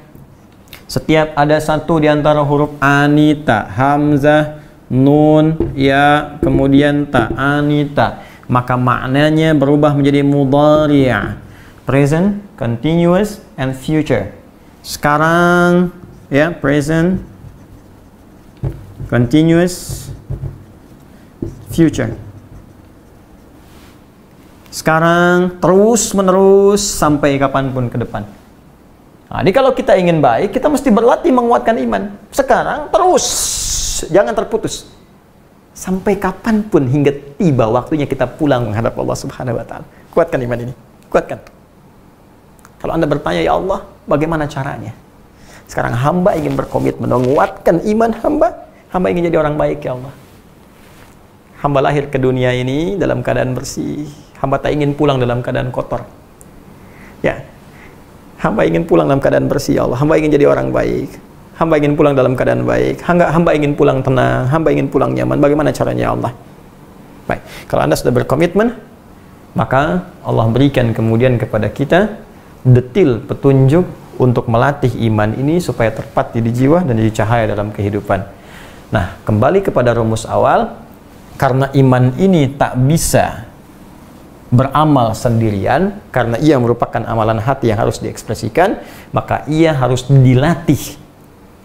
Speaker 3: Setiap ada satu di antara huruf Anita, Hamzah, Nun, Ya, kemudian Ta, Anita, maka maknanya berubah menjadi mudhari', present, continuous, and future. Sekarang, ya, present, continuous, future. Sekarang, terus menerus sampai kapanpun ke depan. Nah, jadi kalau kita ingin baik, kita mesti berlatih menguatkan iman. Sekarang, terus, jangan terputus. Sampai kapanpun hingga tiba waktunya kita pulang menghadap Allah Subhanahu wa taala. Kuatkan iman ini. Kuatkan. Kalau Anda bertanya, ya Allah, bagaimana caranya? Sekarang hamba ingin berkomitmen menguatkan iman hamba. Hamba ingin jadi orang baik, ya Allah. Hamba lahir ke dunia ini dalam keadaan bersih. Hamba tak ingin pulang dalam keadaan kotor. Ya. Hamba ingin pulang dalam keadaan bersih, ya Allah. Hamba ingin jadi orang baik. Hamba ingin pulang dalam keadaan baik. Hamba ingin pulang tenang. Hamba ingin pulang nyaman. Bagaimana caranya, ya Allah? Baik. Kalau Anda sudah berkomitmen, maka Allah berikan kemudian kepada kita detil petunjuk untuk melatih iman ini supaya terpatri di jiwa dan jadi cahaya dalam kehidupan. Nah, kembali kepada rumus awal, karena iman ini tak bisa beramal sendirian, karena ia merupakan amalan hati yang harus diekspresikan, maka ia harus dilatih.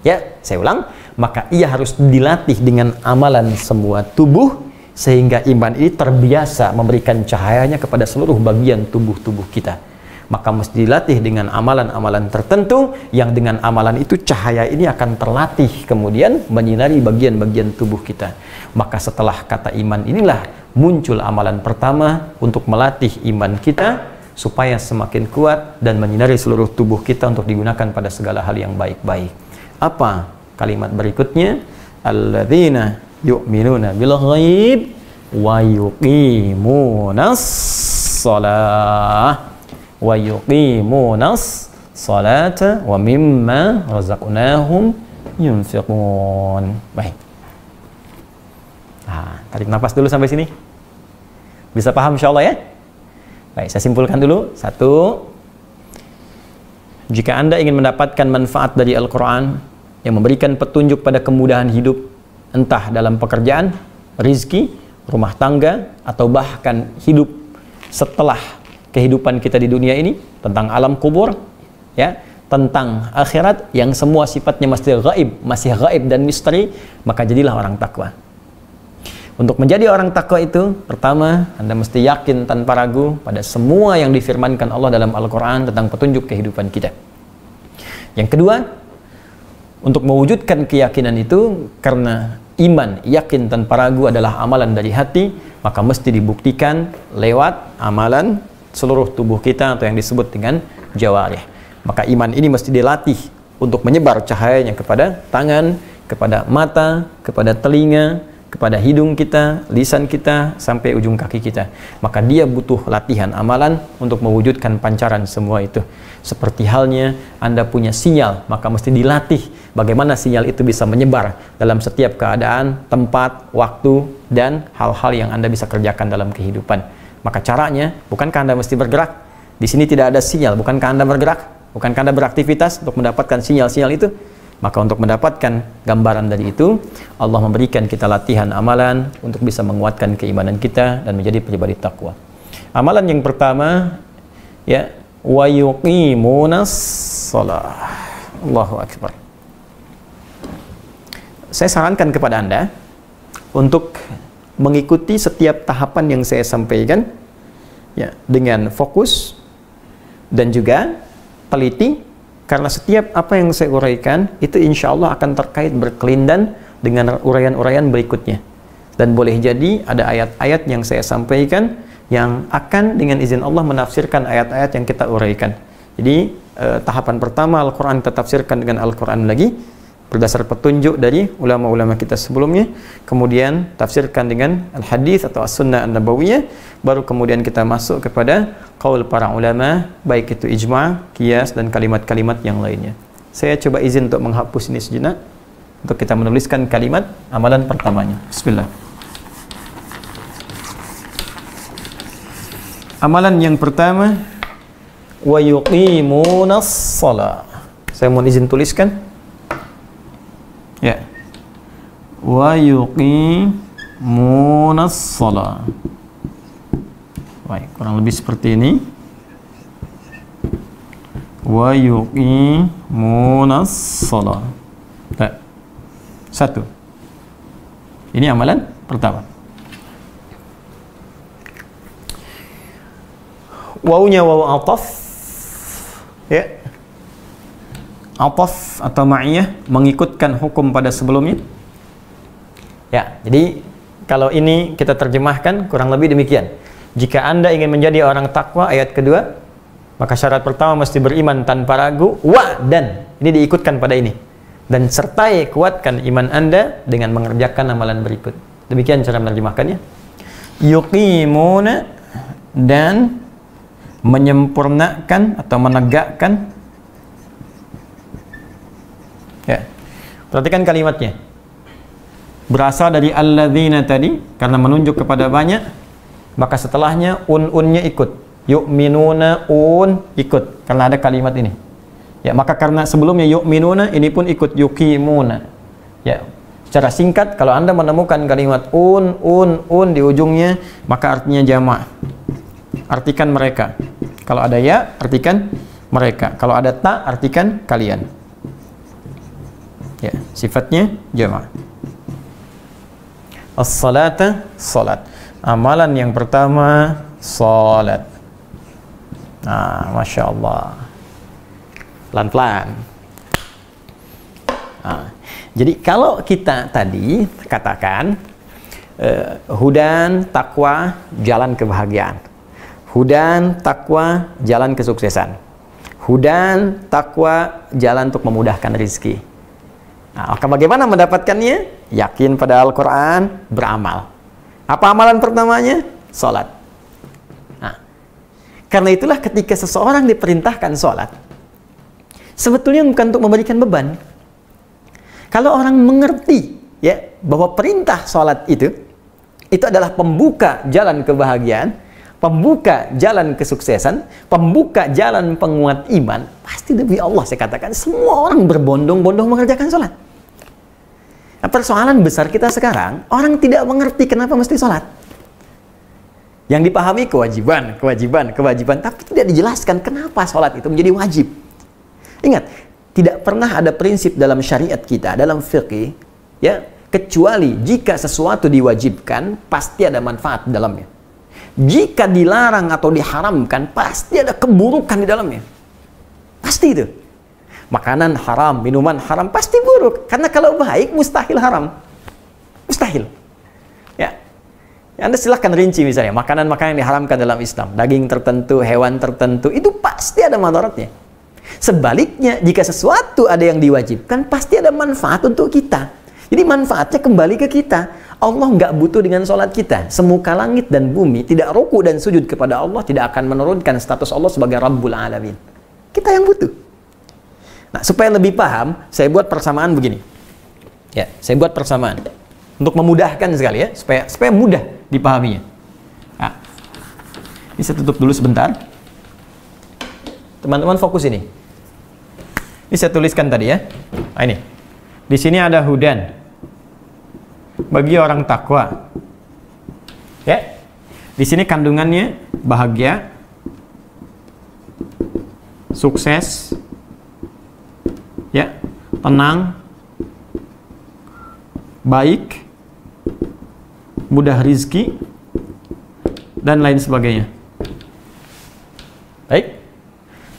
Speaker 3: Ya, saya ulang, maka ia harus dilatih dengan amalan semua tubuh, sehingga iman ini terbiasa memberikan cahayanya kepada seluruh bagian tubuh-tubuh kita. Maka mesti dilatih dengan amalan-amalan tertentu, yang dengan amalan itu cahaya ini akan terlatih kemudian menyinari bagian-bagian tubuh kita. Maka setelah kata iman inilah muncul amalan pertama untuk melatih iman kita supaya semakin kuat dan menyinari seluruh tubuh kita untuk digunakan pada segala hal yang baik-baik. Apa kalimat berikutnya? Alladzina yu'minuna bil ghaib wa yuqimunas shalah wa yuqimunas salata wa mimma razaqnahum yunfiqun. Baik. Nah, tarik nafas dulu sampai sini. Bisa paham insyaallah ya? Baik, saya simpulkan dulu. 1. Jika Anda ingin mendapatkan manfaat dari Al-Quran yang memberikan petunjuk pada kemudahan hidup, entah dalam pekerjaan, rizki, rumah tangga, atau bahkan hidup setelah kehidupan kita di dunia ini, tentang alam kubur, ya, tentang akhirat yang semua sifatnya masih gaib dan misteri, maka jadilah orang takwa. Untuk menjadi orang takwa itu, pertama, Anda mesti yakin tanpa ragu pada semua yang difirmankan Allah dalam Al-Quran tentang petunjuk kehidupan kita. Yang kedua, untuk mewujudkan keyakinan itu, karena iman, yakin tanpa ragu adalah amalan dari hati, maka mesti dibuktikan lewat amalan seluruh tubuh kita atau yang disebut dengan jawarih. Maka iman ini mesti dilatih untuk menyebar cahayanya kepada tangan, kepada mata, kepada telinga, kepada hidung kita, lisan kita, sampai ujung kaki kita. Maka dia butuh latihan amalan untuk mewujudkan pancaran semua itu. Seperti halnya Anda punya sinyal, maka mesti dilatih bagaimana sinyal itu bisa menyebar dalam setiap keadaan, tempat, waktu, dan hal-hal yang Anda bisa kerjakan dalam kehidupan. Maka caranya, bukankah Anda mesti bergerak? Di sini tidak ada sinyal, bukankah Anda bergerak? Bukankah Anda beraktivitas untuk mendapatkan sinyal-sinyal itu? Maka untuk mendapatkan gambaran dari itu, Allah memberikan kita latihan amalan untuk bisa menguatkan keimanan kita dan menjadi pribadi takwa. Amalan yang pertama, ya, wa yuqimunas shalah. Allahu akbar. Saya sarankan kepada Anda untuk mengikuti setiap tahapan yang saya sampaikan, ya, dengan fokus dan juga teliti. Karena setiap apa yang saya uraikan itu insya Allah akan terkait berkelindan dengan uraian-uraian berikutnya. Dan boleh jadi ada ayat-ayat yang saya sampaikan yang akan dengan izin Allah menafsirkan ayat-ayat yang kita uraikan. Jadi tahapan pertama Al-Quran kita tafsirkan dengan Al-Quran lagi berdasar petunjuk dari ulama-ulama kita sebelumnya. Kemudian tafsirkan dengan Al-Hadis atau As-Sunnah An-Nabawiyah. Baru kemudian kita masuk kepada qaul para ulama, baik itu ijma', qiyas, dan kalimat-kalimat yang lainnya. Saya coba izin untuk menghapus ini sejenak untuk kita menuliskan kalimat amalan pertamanya. Bismillah. Amalan yang pertama, wa yuqimunas shalah. Saya mohon izin tuliskan. Ya. Wa yuqimunas shalah. Baik, kurang lebih seperti ini. Wa yuqimunas shalah. Satu. Ini amalan pertama. Wawunya wawu ataf, ya, ataf atau ma'iyah, mengikutkan hukum pada sebelumnya. Ya, jadi kalau ini kita terjemahkan kurang lebih demikian. Jika Anda ingin menjadi orang takwa, ayat kedua, maka syarat pertama mesti beriman tanpa ragu, dan ini diikutkan pada ini, dan sertai kuatkan iman Anda dengan mengerjakan amalan berikut. Demikian cara menerjemahkannya. Yuqimuna, dan menyempurnakan atau menegakkan. Ya, perhatikan kalimatnya. Berasal dari alladzina tadi karena menunjuk kepada banyak, maka setelahnya unnya ikut. Yu'minuna, ikut karena ada kalimat ini. Ya, maka karena sebelumnya yu'minuna, ini pun ikut yuqimuna. Ya, secara singkat kalau Anda menemukan kalimat di ujungnya, maka artinya jamak. Artikan mereka. Kalau ada ya, artikan mereka. Kalau ada ta, artikan kalian. Ya, sifatnya jamak. As-salata, salat. Amalan yang pertama, salat. Nah, Masya Allah. Pelan-pelan. Nah, jadi kalau kita tadi katakan hudan, takwa, jalan kebahagiaan. Hudan, takwa, jalan kesuksesan. Hudan, takwa, jalan untuk memudahkan rezeki. Nah, maka bagaimana mendapatkannya? Yakin pada Al-Quran, beramal. Apa amalan pertamanya? Salat. Nah, karena itulah ketika seseorang diperintahkan salat, sebetulnya bukan untuk memberikan beban. Kalau orang mengerti, ya, bahwa perintah salat itu adalah pembuka jalan kebahagiaan, pembuka jalan kesuksesan, pembuka jalan penguat iman, pasti demi Allah saya katakan semua orang berbondong-bondong mengerjakan sholat. Nah, persoalan besar kita sekarang, orang tidak mengerti kenapa mesti sholat. Yang dipahami kewajiban, tapi tidak dijelaskan kenapa sholat itu menjadi wajib. Ingat, tidak pernah ada prinsip dalam syariat kita, dalam fikih, ya, kecuali jika sesuatu diwajibkan, pasti ada manfaat di dalamnya. Jika dilarang atau diharamkan, pasti ada keburukan di dalamnya. Pasti itu. Makanan haram, minuman haram, pasti buruk. Karena kalau baik, mustahil haram. Mustahil. Ya. Anda silahkan rinci misalnya, makanan-makanan yang diharamkan dalam Islam, daging tertentu, hewan tertentu, itu pasti ada madaratnya. Sebaliknya, jika sesuatu ada yang diwajibkan, pasti ada manfaat untuk kita. Jadi manfaatnya kembali ke kita. Allah nggak butuh dengan sholat kita. Semuka langit dan bumi tidak ruku dan sujud kepada Allah, tidak akan menurunkan status Allah sebagai Rabbul Alamin. Kita yang butuh. Nah, supaya lebih paham, saya buat persamaan begini. Ya, saya buat persamaan. Untuk memudahkan sekali ya, supaya mudah dipahaminya. Nah, ini saya tutup dulu sebentar. Teman-teman fokus ini. Ini saya tuliskan tadi ya. Nah, ini. Di sini ada hudan. Bagi orang takwa. Ya. Di sini kandungannya bahagia, sukses, ya, tenang, baik, mudah rizki, dan lain sebagainya. Baik.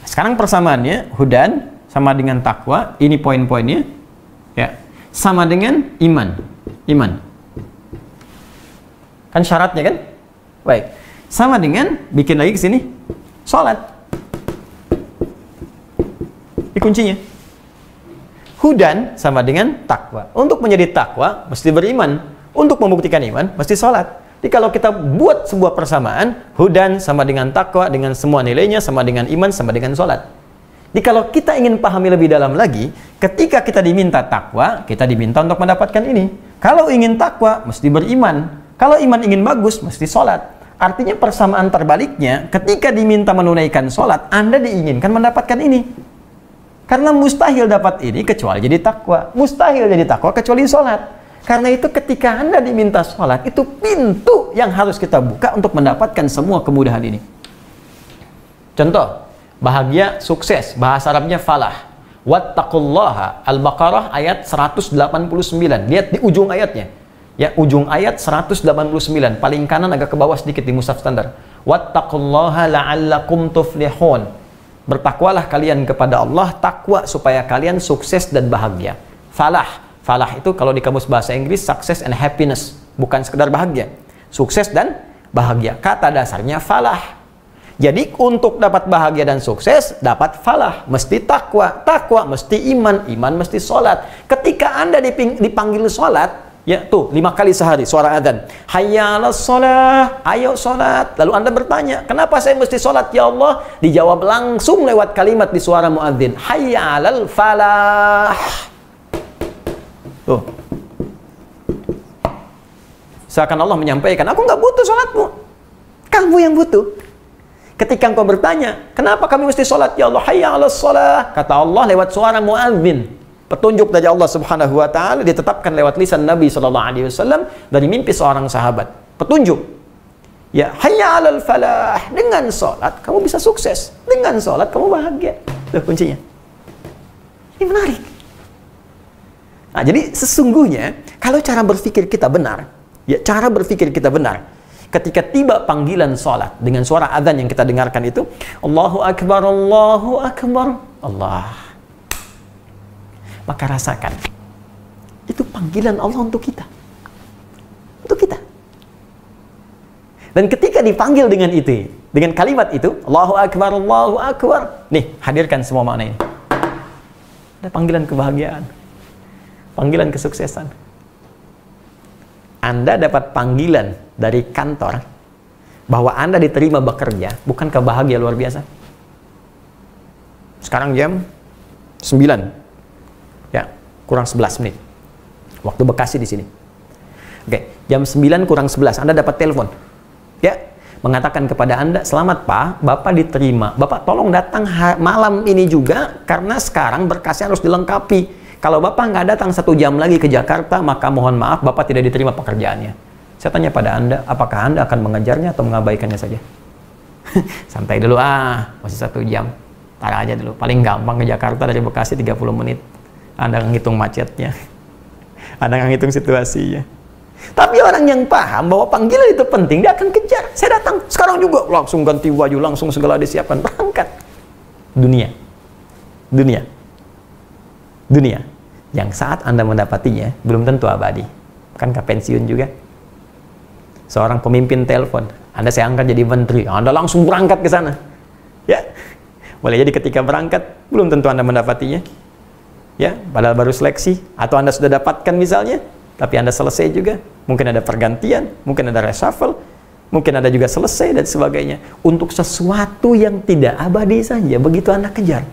Speaker 3: Sekarang persamaannya, hudan sama dengan takwa, ini poin-poinnya, ya, sama dengan iman. Kan syaratnya kan? Baik. Sama dengan, bikin lagi ke sini, sholat. Ini kuncinya. Hudan sama dengan takwa. Untuk menjadi takwa, mesti beriman. Untuk membuktikan iman, mesti sholat. Jadi kalau kita buat sebuah persamaan, hudan sama dengan takwa, dengan semua nilainya, sama dengan iman, sama dengan sholat. Jadi kalau kita ingin pahami lebih dalam lagi, ketika kita diminta takwa, kita diminta untuk mendapatkan ini. Kalau ingin takwa, mesti beriman. Kalau iman ingin bagus, mesti sholat. Artinya persamaan terbaliknya, ketika diminta menunaikan sholat, Anda diinginkan mendapatkan ini. Karena mustahil dapat ini kecuali jadi takwa. Mustahil jadi takwa kecuali sholat. Karena itu ketika Anda diminta sholat, itu pintu yang harus kita buka untuk mendapatkan semua kemudahan ini. Contoh, bahagia, sukses. Bahasa Arabnya falah. Wattaqullaha. Al-Baqarah ayat 189. Lihat di ujung ayatnya. Ya, ujung ayat 189. Paling kanan agak ke bawah sedikit di mushaf standar. Wattaqullaha la'allakum tuflihun. Bertakwalah kalian kepada Allah, takwa supaya kalian sukses dan bahagia. Falah. Falah itu kalau di kamus bahasa Inggris, success and happiness. Bukan sekedar bahagia. Sukses dan bahagia. Kata dasarnya falah. Jadi untuk dapat bahagia dan sukses, dapat falah. Mesti takwa. Takwa mesti iman. Iman mesti sholat. Ketika Anda dipanggil sholat, ya tuh 5 kali sehari suara adzan. Hayya 'alas shalah, ayo sholat. Lalu Anda bertanya, kenapa saya mesti sholat ya Allah? Dijawab langsung lewat kalimat di suara muadzin. Hayya 'alal falah. Tuh. Seakan Allah menyampaikan, aku nggak butuh sholatmu. Kamu yang butuh. Ketika engkau bertanya, kenapa kami mesti sholat ya Allah? Hayya 'alas shalah. Kata Allah lewat suara muadzin. Petunjuk dari Allah Subhanahu wa taala ditetapkan lewat lisan Nabi sallallahu alaihi wasallam dari mimpi seorang sahabat. Petunjuk. Ya, hayya 'alal falah. Dengan salat kamu bisa sukses. Dengan salat kamu bahagia. Itu kuncinya. Ini menarik. Nah, jadi sesungguhnya kalau cara berpikir kita benar, ya cara berpikir kita benar. Ketika tiba panggilan salat dengan suara azan yang kita dengarkan itu, Allahu Akbar, Allahu Akbar, Allah. Maka rasakan, itu panggilan Allah untuk kita. Untuk kita. Dan ketika dipanggil dengan itu, dengan kalimat itu, Allahu Akbar, Allahu Akbar. Nih, hadirkan semua makna ini. Ada panggilan kebahagiaan. Panggilan kesuksesan. Anda dapat panggilan dari kantor bahwa Anda diterima bekerja, bukankah bahagia luar biasa? Sekarang jam 9. Ya, kurang 11 menit. Waktu Bekasi di sini. Oke, jam 9 kurang 11 Anda dapat telepon. Ya, mengatakan kepada Anda, "Selamat Pak, Bapak diterima. Bapak tolong datang malam ini juga karena sekarang berkasnya harus dilengkapi. Kalau Bapak nggak datang 1 jam lagi ke Jakarta, maka mohon maaf Bapak tidak diterima pekerjaannya." Saya tanya pada Anda, apakah Anda akan mengejarnya atau mengabaikannya saja? Santai dulu, masih 1 jam. Tar aja dulu. Paling gampang ke Jakarta dari Bekasi 30 menit. Anda ngitung macetnya. Anda ngitung situasinya. Tapi orang yang paham bahwa panggilan itu penting, dia akan kejar. Saya datang sekarang juga, langsung ganti baju, langsung segala disiapkan, berangkat. Dunia. Yang saat Anda mendapatinya, belum tentu abadi. Kan ke pensiun juga. Seorang pemimpin telepon, Anda saya angkat jadi menteri, Anda langsung berangkat ke sana. Ya, boleh jadi ketika berangkat, belum tentu Anda mendapatinya. Ya, padahal baru seleksi, atau Anda sudah dapatkan misalnya, tapi Anda selesai juga. Mungkin ada pergantian, mungkin ada reshuffle, mungkin ada juga selesai dan sebagainya. Untuk sesuatu yang tidak abadi saja, begitu Anda kejar.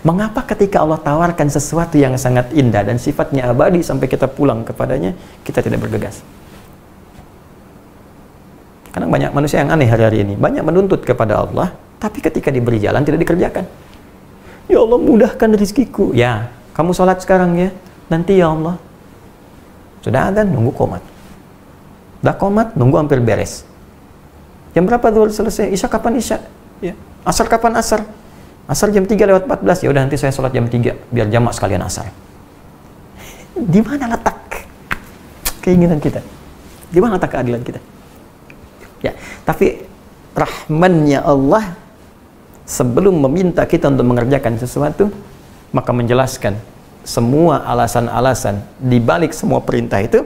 Speaker 3: Mengapa ketika Allah tawarkan sesuatu yang sangat indah dan sifatnya abadi sampai kita pulang kepadanya, kita tidak bergegas? Karena banyak manusia yang aneh hari-hari ini. Banyak menuntut kepada Allah, tapi ketika diberi jalan tidak dikerjakan. Ya Allah, mudahkan rezekiku. Ya, kamu sholat sekarang ya. Nanti ya Allah. Sudah adzan, nunggu qomat. Dah qomat, nunggu hampir beres. Jam berapa zuhur selesai? Isya kapan isya? Ya. Asar kapan asar? Asar jam 3:14. Ya udah nanti saya sholat jam 3 biar jamak sekalian asar. Di mana letak keinginan kita? Di mana letak keadilan kita? Ya, tapi rahmannya Allah sebelum meminta kita untuk mengerjakan sesuatu, maka menjelaskan semua alasan-alasan di balik semua perintah itu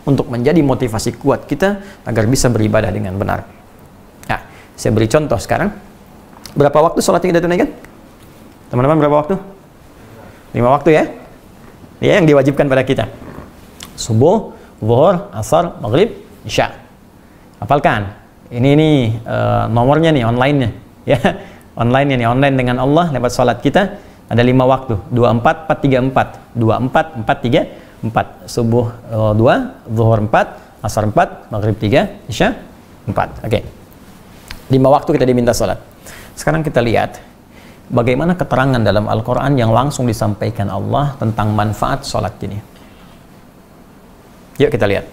Speaker 3: untuk menjadi motivasi kuat kita agar bisa beribadah dengan benar. Nah, saya beri contoh sekarang. Berapa waktu sholat yang kita tunaikan? Teman-teman, berapa waktu? 5 waktu ya? Ya, yang diwajibkan pada kita. Subuh, zuhur, asar, maghrib, isya. Hafalkan. Ini nomornya nih, online-nya. Ya, online-nya nih, online dengan Allah lewat sholat kita. Ada 5 waktu. 24, 4, 3, 4. 24, 4, 3, 4. Subuh 2, zuhur 4, asar 4, maghrib 3, isya 4. Oke. 5 waktu kita diminta sholat. Sekarang kita lihat bagaimana keterangan dalam Al-Quran yang langsung disampaikan Allah tentang manfaat sholat ini. Yuk kita lihat.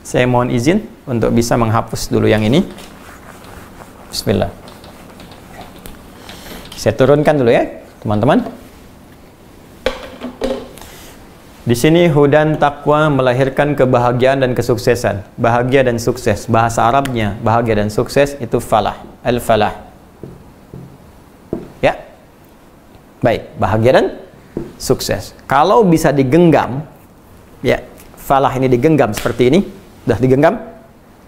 Speaker 3: Saya mohon izin untuk bisa menghapus dulu yang ini. Bismillah. Saya turunkan dulu ya, teman-teman. Di sini hudan taqwa melahirkan kebahagiaan dan kesuksesan. Bahagia dan sukses. Bahasa Arabnya bahagia dan sukses itu falah. Al-falah. Ya. Baik, bahagia dan sukses. Kalau bisa digenggam, ya, falah ini digenggam seperti ini, sudah digenggam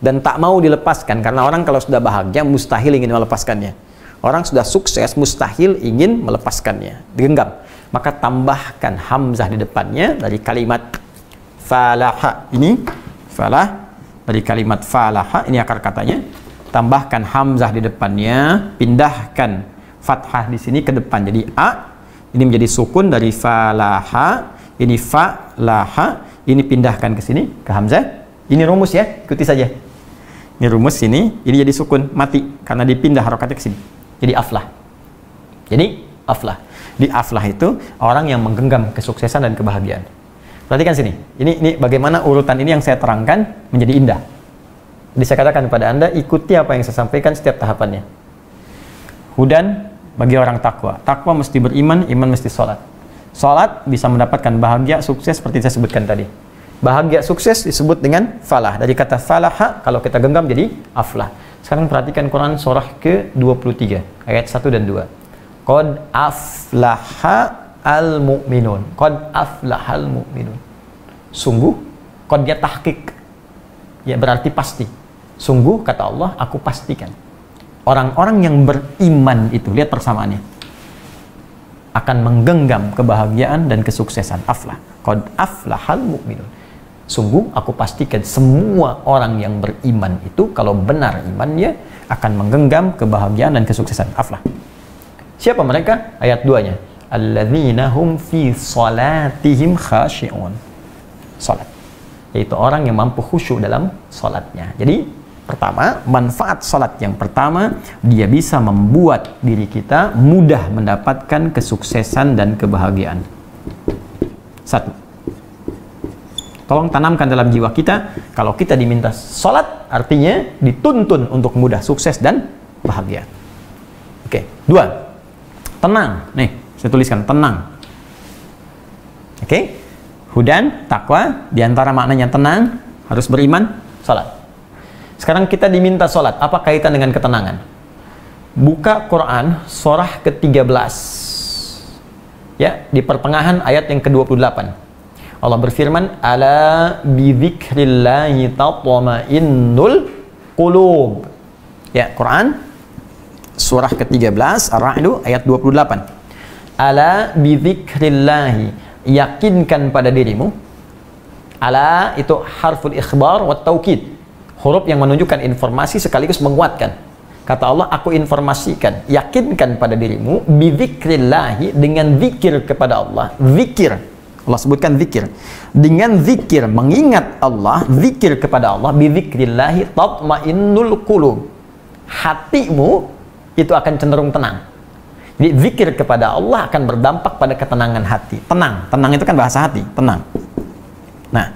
Speaker 3: dan tak mau dilepaskan, karena orang kalau sudah bahagia mustahil ingin melepaskannya. Orang sudah sukses mustahil ingin melepaskannya. Digenggam. Maka tambahkan hamzah di depannya dari kalimat falaha. Ini falah dari kalimat falaha, ini akar katanya. Tambahkan hamzah di depannya, pindahkan fathah di sini ke depan jadi a. Ini menjadi sukun dari falaha, ini falaha, ini pindahkan ke sini ke hamzah. Ini rumus ya, ikuti saja. Ini rumus ini jadi sukun mati karena dipindah harokatnya ke sini. Jadi aflah. Jadi aflah. Di aflah itu orang yang menggenggam kesuksesan dan kebahagiaan. Perhatikan sini. Ini bagaimana urutan ini yang saya terangkan menjadi indah. Jadi saya katakan kepada Anda, ikuti apa yang saya sampaikan setiap tahapannya. Hudan bagi orang takwa. Takwa mesti beriman, iman mesti sholat. Sholat bisa mendapatkan bahagia, sukses seperti saya sebutkan tadi. Bahagia, sukses disebut dengan falah. Dari kata falaha, kalau kita genggam jadi aflah. Sekarang perhatikan Quran surah ke-23, ayat 1 dan 2. Qad aflaha al-mu'minun. Qad aflahal mu'minun. Sungguh, qad dia tahqiq. Ya berarti pasti. Sungguh kata Allah, aku pastikan. Orang-orang yang beriman itu, lihat persamaannya, akan menggenggam kebahagiaan dan kesuksesan. Aflah. Qad aflahal mu'minun. Sungguh aku pastikan semua orang yang beriman itu kalau benar imannya akan menggenggam kebahagiaan dan kesuksesan. Aflah. Siapa mereka? Ayat 2-nya. Alladzina hum fi salatihim khashi'un. Salat. Yaitu orang yang mampu khusyuk dalam salatnya. Jadi, pertama, manfaat salat yang pertama, dia bisa membuat diri kita mudah mendapatkan kesuksesan dan kebahagiaan. 1. Tolong tanamkan dalam jiwa kita, kalau kita diminta sholat, artinya dituntun untuk mudah, sukses, dan bahagia. Oke, 2. Tenang. Nih, saya tuliskan, tenang. Oke, hudan, takwa, diantara maknanya tenang, harus beriman, sholat. Sekarang kita diminta sholat, apa kaitan dengan ketenangan? Buka Quran, surah ke-13. Ya, di pertengahan ayat yang ke-28. Allah berfirman, ala bidzikrillahi tatma'innul qulub. Ya, Quran surah ke-13 Ar-Ra'd ayat 28. Ala bidzikrillahi, yakinkan pada dirimu. Ala itu harful ikhbar wa taukid, huruf yang menunjukkan informasi sekaligus menguatkan. Kata Allah, aku informasikan, yakinkan pada dirimu bidzikrillahi, dengan zikir kepada Allah. Zikir, Allah sebutkan zikir. Dengan zikir, mengingat Allah, zikir kepada Allah, bidzikrillahi tatma'innul qulub. Hatimu itu akan cenderung tenang. Jadi zikir kepada Allah akan berdampak pada ketenangan hati. Tenang, tenang itu kan bahasa hati, tenang. Nah,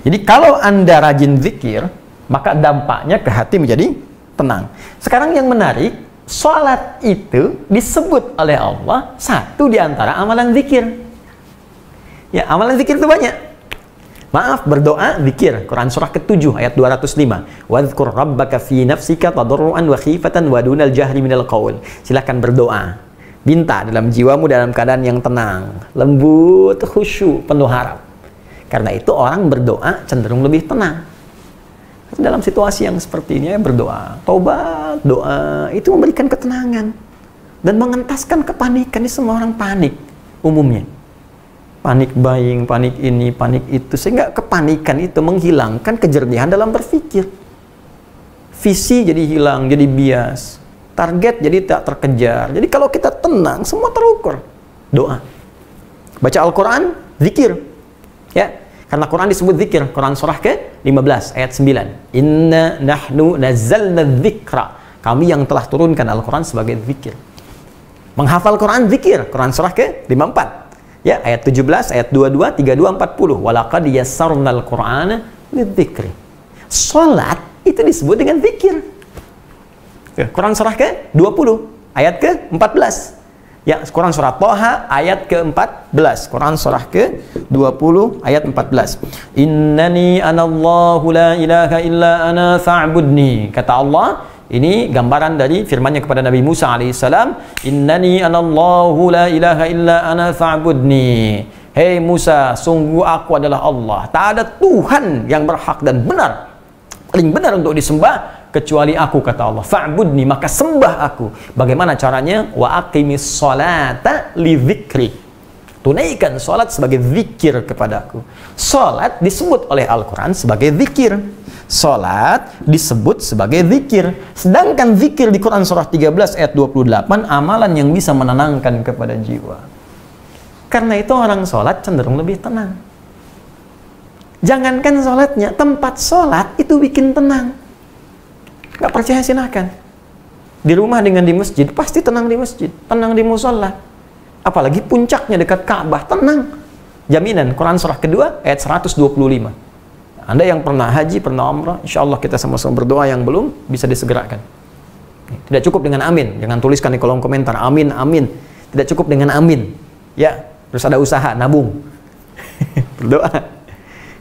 Speaker 3: jadi kalau Anda rajin zikir, maka dampaknya ke hati menjadi tenang. Sekarang yang menarik, sholat itu disebut oleh Allah satu di antara amalan zikir. Ya, amalan zikir itu banyak. Maaf, berdoa, zikir. Quran surah ke-7 ayat 205. Wadhkur rabbaka fi nafsika tadarruan wa khifatan wa dunal jahri minal qaul. Silakan berdoa. Minta dalam jiwamu dalam keadaan yang tenang, lembut, khusyuk, penuh harap. Karena itu orang berdoa cenderung lebih tenang. Dalam situasi yang seperti ini, berdoa, taubat, doa, itu memberikan ketenangan dan mengentaskan kepanikan. Ini semua orang panik umumnya. Panik buying, panik ini, panik itu, sehingga kepanikan itu menghilangkan kejernihan dalam berpikir. Visi jadi hilang, jadi bias. Target jadi tak terkejar. Jadi kalau kita tenang, semua terukur. Doa. Baca Al-Quran, zikir. Ya, karena Quran disebut zikir. Quran surah ke-15 ayat 9. Inna nahnu nazzalna dzikra. Kami yang telah turunkan Al-Quran sebagai zikir. Menghafal Quran, zikir. Quran surah ke-54. Ya, ayat 17, ayat 22, 32, 40. Walaqad yassarnal Qur'ana lidzikri. Salat itu disebut dengan zikir. Quran surah ke-20, ayat ke-14. Ya, Quran surah Thaha ayat ke-14. Quran surah ke-20 ayat 14. Innani anallahu la ilaha illa ana fa'budni. Kata Allah, ini gambaran dari firman-Nya kepada Nabi Musa alaihissalam, innani anallahu la ilaha illa ana fa'budni. Hei Musa, sungguh aku adalah Allah. Tak ada Tuhan yang berhak dan benar, paling benar untuk disembah kecuali aku, kata Allah. Fa'budni, maka sembah aku. Bagaimana caranya? Wa aqimis sholata li dzikri. Tunaikan salat sebagai zikir kepadaku. Salat disebut oleh Al-Quran sebagai zikir. Salat disebut sebagai zikir. Sedangkan zikir di Quran surah 13 ayat 28 amalan yang bisa menenangkan kepada jiwa. Karena itu orang salat cenderung lebih tenang. Jangankan salatnya, tempat salat itu bikin tenang. Gak percaya silahkan. Di rumah dengan di masjid, pasti tenang di masjid, tenang di musola. Apalagi puncaknya dekat Ka'bah, tenang. Jaminan Quran surah kedua ayat 125. Anda yang pernah haji, pernah umrah, insya Allah kita sama-sama berdoa, yang belum bisa disegerakan. Tidak cukup dengan amin, jangan tuliskan di kolom komentar amin, amin. Tidak cukup dengan amin. Ya, terus ada usaha, nabung. Berdoa.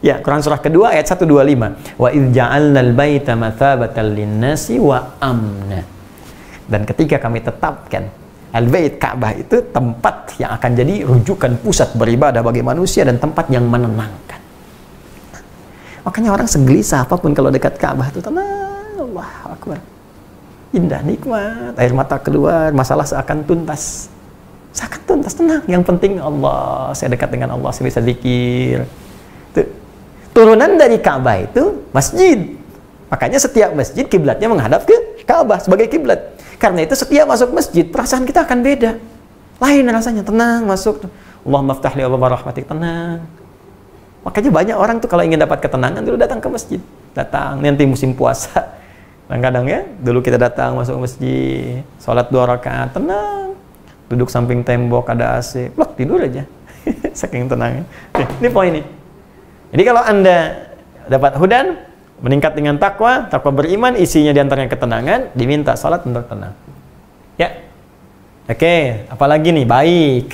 Speaker 3: Ya, Quran surah kedua ayat 125. Wa idz ja'alnal baita mathabatan lin-nasi wa amna. Dan ketika kami tetapkan Al-Bait, Ka'bah itu tempat yang akan jadi rujukan pusat beribadah bagi manusia dan tempat yang menenangkan. Makanya orang segelisah apapun kalau dekat Ka'bah itu tenang, Allahu Akbar. Indah, nikmat, air mata keluar, masalah seakan tuntas. Seakan tuntas, tenang. Yang penting Allah, saya dekat dengan Allah, saya bisa zikir. Tuh. Turunan dari Ka'bah itu masjid. Makanya setiap masjid kiblatnya menghadap ke Ka'bah sebagai kiblat. Karena itu setiap masuk masjid, perasaan kita akan beda. Lain rasanya, tenang masuk. Allahumma ftah li abwaaba rahmatik, tenang. Makanya banyak orang tuh kalau ingin dapat ketenangan dulu datang ke masjid. Datang, nanti musim puasa. Kadang-kadang ya, dulu kita datang masuk masjid, sholat 2 rakaat, tenang. Duduk samping tembok, ada AC, plak, tidur aja. Saking tenangnya. Ini poin nih. Jadi kalau Anda dapat hudan, meningkat dengan takwa, takwa beriman, isinya diantaranya ketenangan, diminta salat untuk tenang. Ya. Oke, apalagi nih? Baik.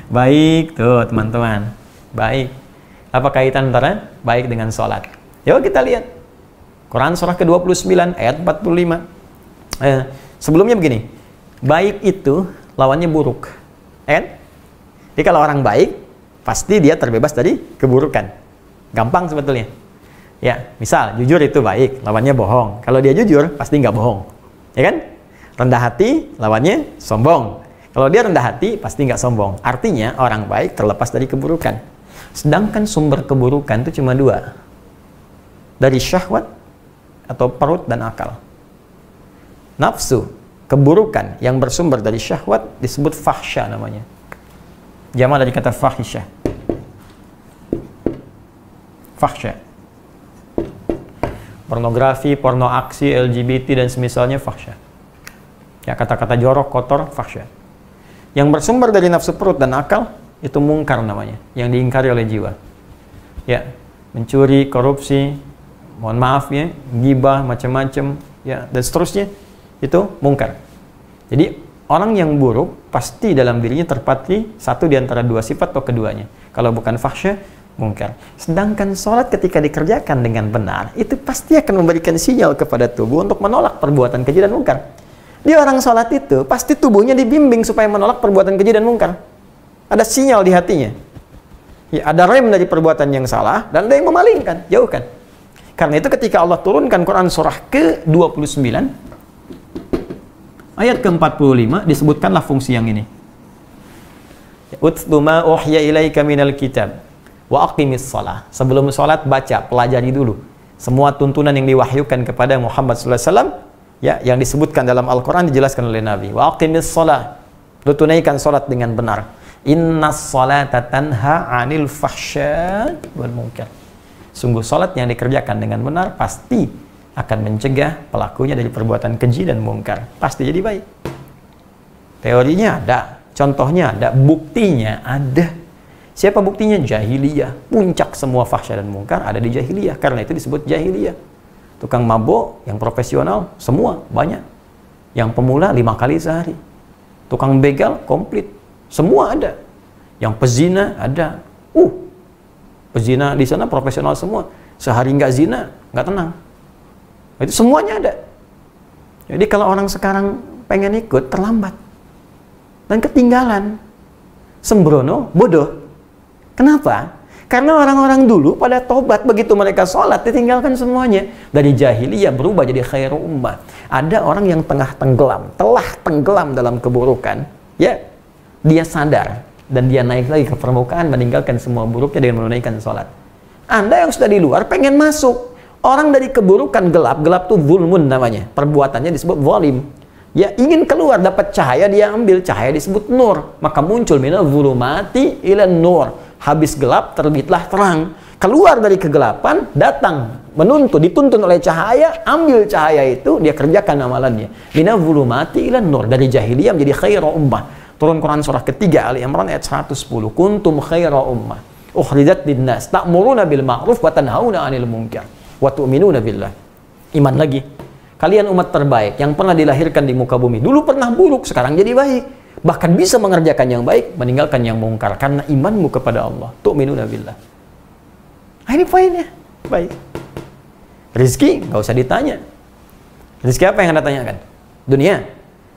Speaker 3: Baik tuh teman-teman. Baik. Apa kaitan antara baik dengan salat? Yuk kita lihat. Quran surah ke-29 ayat 45. Sebelumnya begini. Baik itu lawannya buruk. Kan? Jadi kalau orang baik, pasti dia terbebas dari keburukan. Gampang sebetulnya. Ya, misal jujur itu baik, lawannya bohong. Kalau dia jujur, pasti nggak bohong. Ya kan? Rendah hati, lawannya sombong. Kalau dia rendah hati, pasti nggak sombong. Artinya orang baik terlepas dari keburukan. Sedangkan sumber keburukan itu cuma dua. Dari syahwat atau perut dan akal. Nafsu, keburukan yang bersumber dari syahwat disebut fahsya namanya. Jamak dari kata fahisyah. Fahsya. Pornografi, porno aksi, LGBT dan semisalnya fahsya. Ya, kata-kata jorok, kotor, fahsya. Yang bersumber dari nafsu perut dan akal itu mungkar namanya, yang diingkari oleh jiwa. Ya, mencuri, korupsi, mohon maaf ya, gibah, macam-macam, ya, dan seterusnya, itu mungkar. Jadi orang yang buruk pasti dalam dirinya terpatri satu di antara dua sifat atau keduanya. Kalau bukan fahsya, mungkar. Sedangkan sholat ketika dikerjakan dengan benar, itu pasti akan memberikan sinyal kepada tubuh untuk menolak perbuatan keji dan mungkar. Dia orang sholat itu, pasti tubuhnya dibimbing supaya menolak perbuatan keji dan mungkar. Ada sinyal di hatinya. Ya, ada rem dari perbuatan yang salah, dan ada yang memalingkan, jauhkan. Karena itu ketika Allah turunkan Quran surah ke-29, ayat ke-45, disebutkanlah fungsi yang ini. Utlu ma uhya ilaika minal kitab wa aqimis shalah. Sebelum sholat baca, pelajari dulu semua tuntunan yang diwahyukan kepada Muhammad SAW, ya, yang disebutkan dalam Al-Quran dijelaskan oleh Nabi. Wa aqimis shalah, lu tunaikan sholat dengan benar. Innas sholata tanha 'anil fahsya wal munkar. Sungguh sholat yang dikerjakan dengan benar pasti akan mencegah pelakunya dari perbuatan keji dan mungkar. Pasti jadi baik. Teorinya ada, contohnya ada, buktinya ada. Siapa buktinya? Jahiliyah. Puncak semua fahsya dan mungkar ada di jahiliyah. Karena itu disebut jahiliyah. Tukang mabuk, yang profesional, semua banyak. Yang pemula 5 kali sehari. Tukang begal, komplit. Semua ada. Yang pezina ada. Pezina di sana profesional semua. Sehari nggak zina, nggak tenang. Itu semuanya ada. Jadi kalau orang sekarang pengen ikut, terlambat. Dan ketinggalan. Sembrono, bodoh. Kenapa? Karena orang-orang dulu pada tobat begitu mereka sholat, ditinggalkan semuanya. Dari jahiliyah berubah jadi khairu ummah. Ada orang yang telah tenggelam dalam keburukan. Ya, dia sadar. Dan dia naik lagi ke permukaan, meninggalkan semua buruknya dengan menunaikan sholat. Anda yang sudah di luar, pengen masuk. Orang dari keburukan gelap tuh zulmun namanya. Perbuatannya disebut zalim. Ya, ingin keluar, dapat cahaya, dia ambil. Cahaya disebut nur. Maka muncul minal zulumati ila nur. Habis gelap, terbitlah terang. Keluar dari kegelapan, datang, dituntun oleh cahaya, ambil cahaya itu, dia kerjakan amalannya. Minal zulumati ila nur. Dari jahiliyah menjadi khairu ummah. Turun Quran surah ketiga Ali Imran ayat 110. Kuntum khaira ummah ukhrijat linnas ta'muruna bil ma'ruf wa tanhauna 'anil munkar wa tu'minuna billah. Iman lagi. Kalian umat terbaik yang pernah dilahirkan di muka bumi. Dulu pernah buruk, sekarang jadi baik. Bahkan bisa mengerjakan yang baik, meninggalkan yang mungkar karena imanmu kepada Allah. Tu'minuna billah. Ini poinnya. Baik. Rizki nggak usah ditanya. Rizki apa yang Anda tanyakan? Dunia.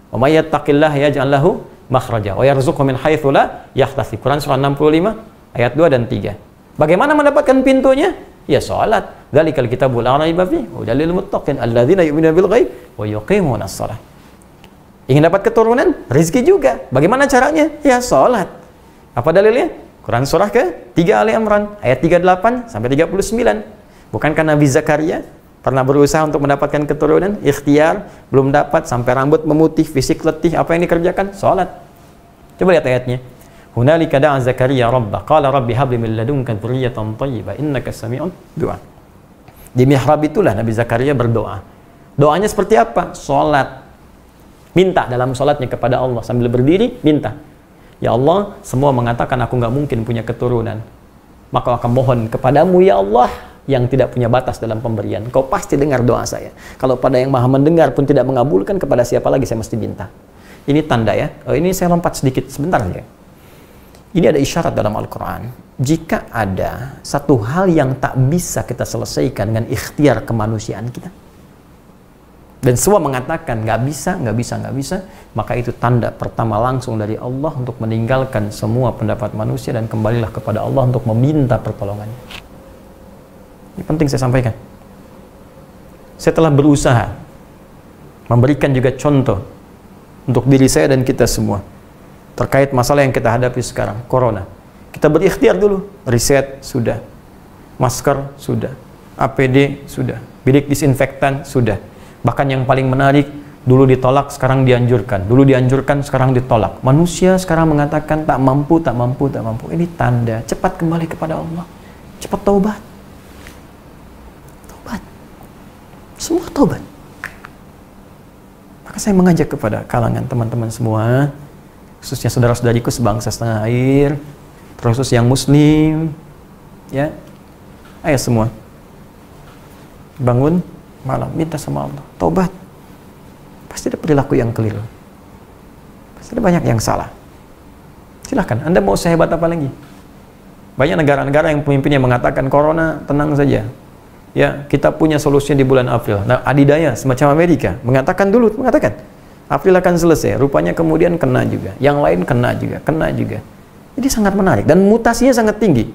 Speaker 3: Wa may yattaqillaha yaj'al lahu makhraja wa yarzuqhu min haitsu la yahtasib. Quran surah 65 ayat 2 dan 3. Bagaimana mendapatkan pintunya? Ya salat. Dzalikal kitabul la raiba fihi hudal lil muttaqin alladzina yu'minuna bil ghaib wa yuqimunas shalah. Ingin dapat keturunan? Rezeki juga. Bagaimana caranya? Ya salat. Apa dalilnya? Quran surah ke-3 Ali Imran ayat 38 sampai 39. Bukankah Nabi Zakaria pernah berusaha untuk mendapatkan keturunan, ikhtiar, belum dapat, sampai rambut memutih, fisik letih, apa yang dikerjakan? Salat. Coba lihat ayatnya. Hunalika da'a Zakaria rabbah, qala rabbi habli min ladunka dzurriyyatan thayyibah innaka sami'ud du'a. Di mihrab itulah Nabi Zakaria berdoa. Doanya seperti apa? Salat. Minta dalam salatnya kepada Allah sambil berdiri, minta. Ya Allah, semua mengatakan aku nggak mungkin punya keturunan. maka akan mohon kepadamu ya Allah yang tidak punya batas dalam pemberian. Kau pasti dengar doa saya. Kalau pada yang maha mendengar pun tidak mengabulkan, kepada siapa lagi saya mesti minta? Ini tanda ya. Oh, ini saya lompat sedikit sebentar ya. Ini ada isyarat dalam Al-Quran. Jika ada satu hal yang tak bisa kita selesaikan dengan ikhtiar kemanusiaan kita, dan semua mengatakan nggak bisa, nggak bisa, nggak bisa, maka itu tanda pertama langsung dari Allah untuk meninggalkan semua pendapat manusia dan kembalilah kepada Allah untuk meminta pertolongannya. Ini penting saya sampaikan. Saya telah berusaha memberikan juga contoh untuk diri saya dan kita semua terkait masalah yang kita hadapi sekarang, corona. Kita berikhtiar dulu, riset sudah, masker sudah, APD sudah, bilik disinfektan sudah. Bahkan yang paling menarik, dulu ditolak, sekarang dianjurkan. Dulu dianjurkan, sekarang ditolak. Manusia sekarang mengatakan tak mampu, tak mampu, tak mampu. Ini tanda, cepat kembali kepada Allah. Cepat taubat. Taubat. Semua taubat. Maka saya mengajak kepada kalangan teman-teman semua, khususnya saudara-saudariku sebangsa setanah air, terkhusus yang muslim, ya, ayo semua bangun malam, minta sama Allah, taubat. Pasti ada perilaku yang keliru, pasti ada banyak yang salah. Silahkan, Anda mau sehebat apa lagi? Banyak negara-negara yang pemimpinnya mengatakan corona tenang saja, ya, kita punya solusinya di bulan April. Nah, adidaya semacam Amerika mengatakan April akan selesai, rupanya kemudian kena juga, yang lain kena juga. Jadi sangat menarik dan mutasinya sangat tinggi.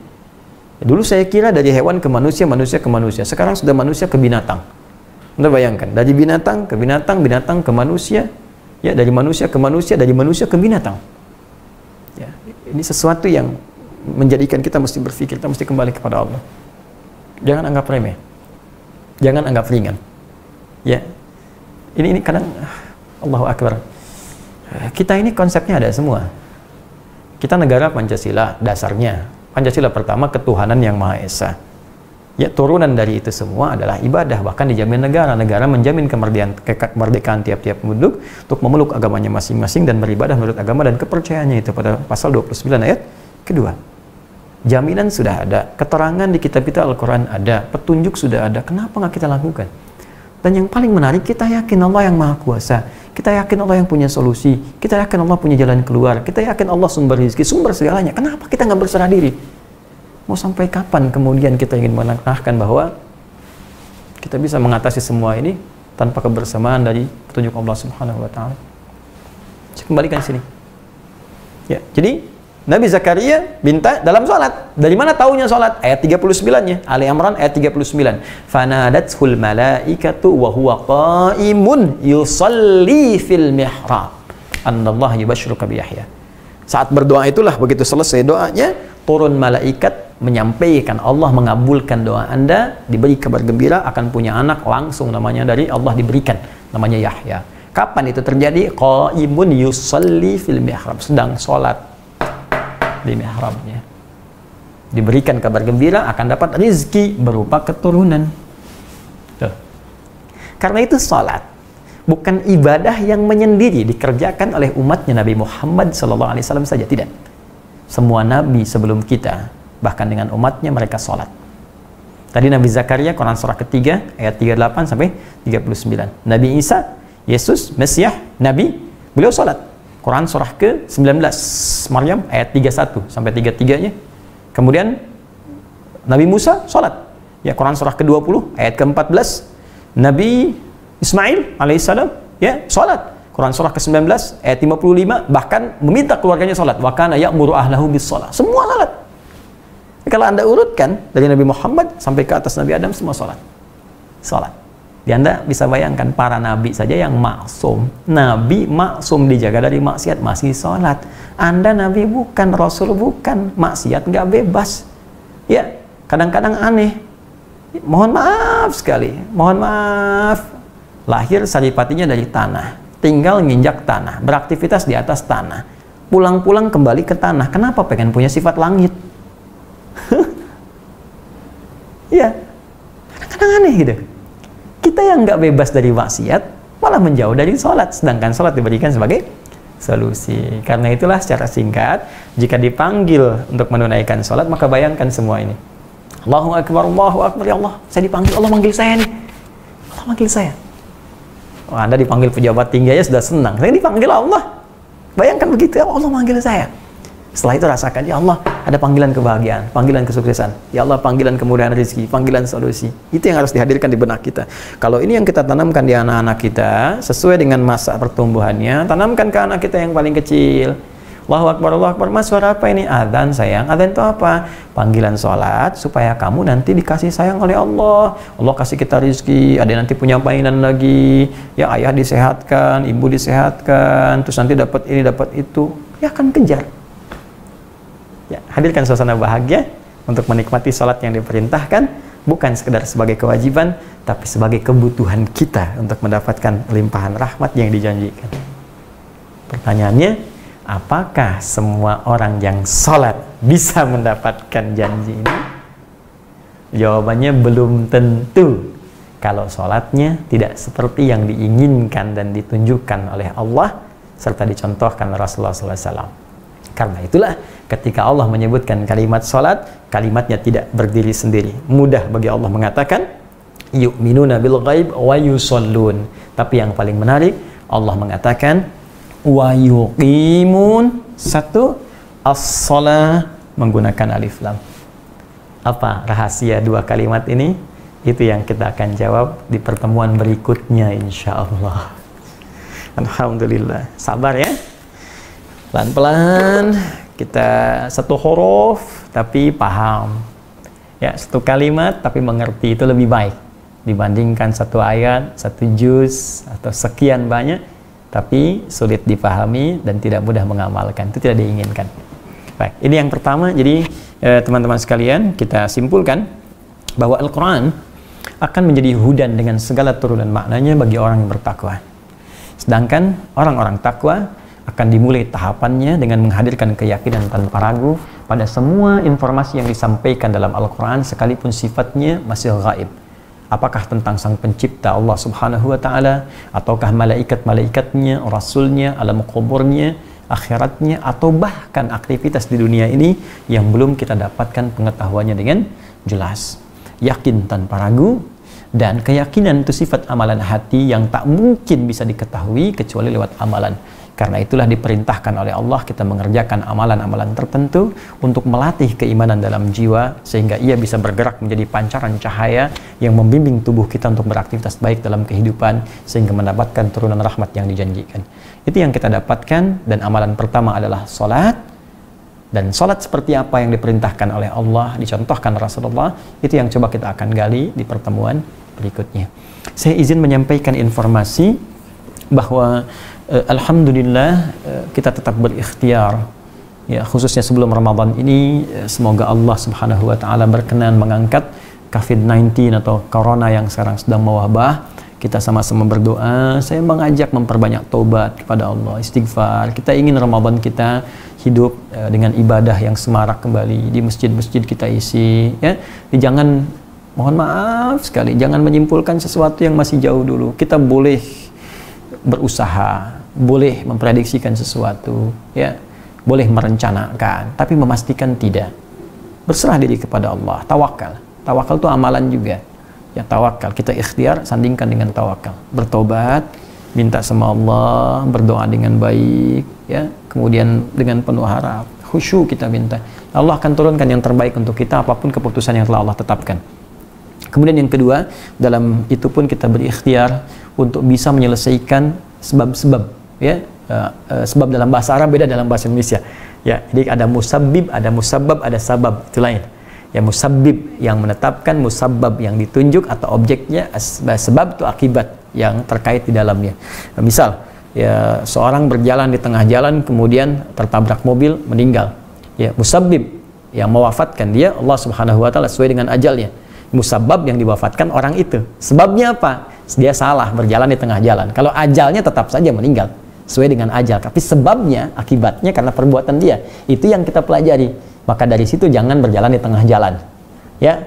Speaker 3: Dulu saya kira dari hewan ke manusia, manusia ke manusia. Sekarang sudah manusia ke binatang. Anda bayangkan, dari binatang ke binatang, binatang ke manusia, ya, dari manusia ke manusia, dari manusia ke binatang. Ya, ini sesuatu yang menjadikan kita mesti berpikir, kita mesti kembali kepada Allah. Jangan anggap remeh, jangan anggap ringan. Ya, ini kadang Allahu Akbar. Kita ini konsepnya ada semua. Kita negara Pancasila dasarnya. Pancasila pertama ketuhanan yang Maha Esa. Ya, turunan dari itu semua adalah ibadah, bahkan dijamin negara. Negara menjamin kemerdekaan tiap-tiap penduduk untuk memeluk agamanya masing-masing dan beribadah menurut agama dan kepercayaannya itu pada pasal 29 ayat kedua. Jaminan sudah ada, keterangan di kitab-kitab Al-Quran ada, petunjuk sudah ada. Kenapa nggak kita lakukan? Dan yang paling menarik, kita yakin Allah yang Maha Kuasa, kita yakin Allah yang punya solusi, kita yakin Allah punya jalan keluar, kita yakin Allah sumber rezeki, sumber segalanya. Kenapa kita nggak berserah diri? Mau sampai kapan kemudian kita ingin menangkahkan bahwa kita bisa mengatasi semua ini tanpa kebersamaan dari petunjuk Allah Subhanahu wa Ta'ala? Saya kembalikan sini. Ya, jadi Nabi Zakaria minta dalam sholat. Dari mana taunya sholat? Ayat 39-nya. Ali Imran ayat 39. Fanadathul malaikatu wa huwa qaimun yusalli fil mihrab. Annallahu yubashshiruka bi Yahya. Saat berdoa itulah, begitu selesai doanya, turun malaikat menyampaikan Allah mengabulkan doa Anda, diberi kabar gembira akan punya anak langsung, namanya dari Allah diberikan, namanya Yahya. Kapan itu terjadi? Qaimun yusalli fil mihrab, sedang sholat di mihrabnya. Diberikan kabar gembira akan dapat rizki berupa keturunan. Tuh. Karena itu salat bukan ibadah yang menyendiri dikerjakan oleh umatnya Nabi Muhammad SAW saja, tidak. Semua nabi sebelum kita, bahkan dengan umatnya, mereka salat. Tadi Nabi Zakaria, Quran surah ketiga ayat 38 sampai 39. Nabi Isa, Yesus, Mesiah, Nabi, beliau salat. Quran surah ke-19 Maryam ayat 31 sampai 33-nya. Kemudian Nabi Musa salat. Ya, Quran surah ke-20 ayat ke-14. Nabi Ismail alaihissalam ya salat. Quran surah ke-19 ayat 55, bahkan meminta keluarganya salat. Wa kana ya'muru ahlahu bis-shalah. Semua salat. Kalau Anda urutkan dari Nabi Muhammad sampai ke atas Nabi Adam, semua salat. Salat. Ya, Anda bisa bayangkan para nabi saja yang maksum, nabi maksum dijaga dari maksiat masih sholat. Anda nabi bukan, rasul bukan, maksiat nggak bebas. Ya, kadang-kadang aneh. Mohon maaf sekali, mohon maaf. Lahir saripatinya dari tanah, tinggal nginjak tanah, beraktivitas di atas tanah, pulang-pulang kembali ke tanah. Kenapa pengen punya sifat langit? Ya, kadang-kadang aneh gitu. Kita yang nggak bebas dari maksiat malah menjauh dari sholat, sedangkan sholat diberikan sebagai solusi. Karena itulah secara singkat, jika dipanggil untuk menunaikan sholat, maka bayangkan semua ini. Allahu Akbar, ya Allah, saya dipanggil, Allah manggil saya nih. Allah manggil saya. Oh, Anda dipanggil pejabat tinggi aja sudah senang. Saya dipanggil Allah. Bayangkan begitu, ya Allah manggil saya. Setelah itu rasakan, ya Allah, ada panggilan kebahagiaan, panggilan kesuksesan. Ya Allah, panggilan kemudahan rezeki, panggilan solusi. Itu yang harus dihadirkan di benak kita. Kalau ini yang kita tanamkan di anak-anak kita, sesuai dengan masa pertumbuhannya, tanamkan ke anak kita yang paling kecil. Allahu Akbar, Mas, suara apa ini? Adzan, sayang. Adzan itu apa? Panggilan sholat, supaya kamu nanti dikasih sayang oleh Allah. Allah kasih kita rezeki, ada nanti punya mainan lagi. Ya, ayah disehatkan, ibu disehatkan, terus nanti dapat ini, dapat itu. Ya, akan kejar. Ya, hadirkan suasana bahagia untuk menikmati sholat yang diperintahkan, bukan sekedar sebagai kewajiban, tapi sebagai kebutuhan kita untuk mendapatkan limpahan rahmat yang dijanjikan. Pertanyaannya, apakah semua orang yang sholat bisa mendapatkan janji ini? Jawabannya belum tentu. Kalau sholatnya tidak seperti yang diinginkan dan ditunjukkan oleh Allah, serta dicontohkan Rasulullah SAW. Karena itulah ketika Allah menyebutkan kalimat sholat, kalimatnya tidak berdiri sendiri. Mudah bagi Allah mengatakan, yu'minuna bil ghaib wa yusallun. Tapi yang paling menarik, Allah mengatakan, wa yuqimun, satu, as-shalah, menggunakan alif lam. Apa rahasia dua kalimat ini? Itu yang kita akan jawab di pertemuan berikutnya, insya Allah. Alhamdulillah. Sabar ya. Pelan-pelan kita satu huruf tapi paham. Ya, satu kalimat tapi mengerti, itu lebih baik dibandingkan satu ayat, satu juz atau sekian banyak tapi sulit dipahami dan tidak mudah mengamalkan. Itu tidak diinginkan. Baik, ini yang pertama. Jadi teman-teman sekalian, kita simpulkan bahwa Al-Quran akan menjadi hudan dengan segala turunan maknanya bagi orang yang bertakwa. Sedangkan orang-orang takwa akan dimulai tahapannya dengan menghadirkan keyakinan tanpa ragu pada semua informasi yang disampaikan dalam Al-Quran, sekalipun sifatnya masih gaib. Apakah tentang sang pencipta Allah Subhanahu wa Ta'ala, ataukah malaikat-malaikatnya, rasulnya, alam kuburnya, akhiratnya, atau bahkan aktivitas di dunia ini yang belum kita dapatkan pengetahuannya dengan jelas. Yakin tanpa ragu, dan keyakinan itu sifat amalan hati yang tak mungkin bisa diketahui kecuali lewat amalan. Karena itulah diperintahkan oleh Allah kita mengerjakan amalan-amalan tertentu untuk melatih keimanan dalam jiwa, sehingga ia bisa bergerak menjadi pancaran cahaya yang membimbing tubuh kita untuk beraktivitas baik dalam kehidupan, sehingga mendapatkan turunan rahmat yang dijanjikan. Itu yang kita dapatkan, dan amalan pertama adalah sholat. Dan sholat seperti apa yang diperintahkan oleh Allah, dicontohkan Rasulullah, itu yang coba kita akan gali di pertemuan berikutnya. Saya izin menyampaikan informasi bahwa alhamdulillah kita tetap berikhtiar, ya, khususnya sebelum Ramadan ini. Semoga Allah Subhanahu wa Ta'ala berkenan mengangkat COVID-19 atau Corona yang sekarang sedang mewabah. Kita sama-sama berdoa. Saya mengajak memperbanyak taubat kepada Allah, istighfar. Kita ingin Ramadan kita hidup dengan ibadah yang semarak kembali, di masjid-masjid kita isi, ya. Jangan, mohon maaf sekali, jangan menyimpulkan sesuatu yang masih jauh dulu. Kita boleh berusaha, boleh memprediksikan sesuatu, ya, boleh merencanakan, tapi memastikan tidak. Berserah diri kepada Allah, tawakal. Tawakal itu amalan juga. Ya, tawakal, kita ikhtiar, sandingkan dengan tawakal. Bertobat, minta sama Allah, berdoa dengan baik, ya, kemudian dengan penuh harap, khusyuk kita minta. Allah akan turunkan yang terbaik untuk kita, apapun keputusan yang telah Allah tetapkan. Kemudian yang kedua, dalam itu pun kita berikhtiar untuk bisa menyelesaikan sebab-sebab, ya. Sebab dalam bahasa Arab beda dalam bahasa Indonesia, ya. Jadi ada musabbib, ada musabbab, ada sabab, itu lain. Ya, musabbib yang menetapkan, musabbab yang ditunjuk atau objeknya, sebab itu akibat yang terkait di dalamnya. Misal, ya, seorang berjalan di tengah jalan kemudian tertabrak mobil, meninggal. Ya, musabbib yang mewafatkan dia Allah Subhanahu wa Ta'ala sesuai dengan ajalnya. Musabbab yang diwafatkan orang itu. Sebabnya apa? Dia salah berjalan di tengah jalan. Kalau ajalnya tetap saja meninggal sesuai dengan ajal, tapi sebabnya, akibatnya karena perbuatan dia. Itu yang kita pelajari. Maka dari situ jangan berjalan di tengah jalan. Ya,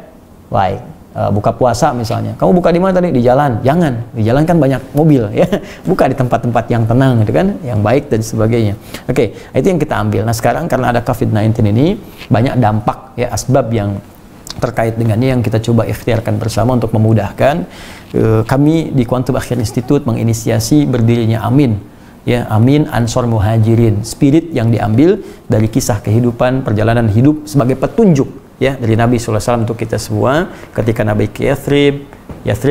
Speaker 3: baik. buka puasa misalnya, kamu buka di mana tadi? Di jalan. Jangan, di jalan kan banyak mobil ya. Buka di tempat-tempat yang tenang gitu kan, yang baik dan sebagainya. Oke, itu yang kita ambil. Nah sekarang karena ada COVID-19 ini banyak dampak ya, asbab yang terkait dengannya yang kita coba ikhtiarkan bersama untuk memudahkan. Kami di Quantum Akhir Institute menginisiasi berdirinya Amin ya, Amin Ansor Muhajirin, spirit yang diambil dari kisah kehidupan, perjalanan hidup sebagai petunjuk ya dari Nabi SAW untuk kita semua. Ketika Nabi ke Yathrib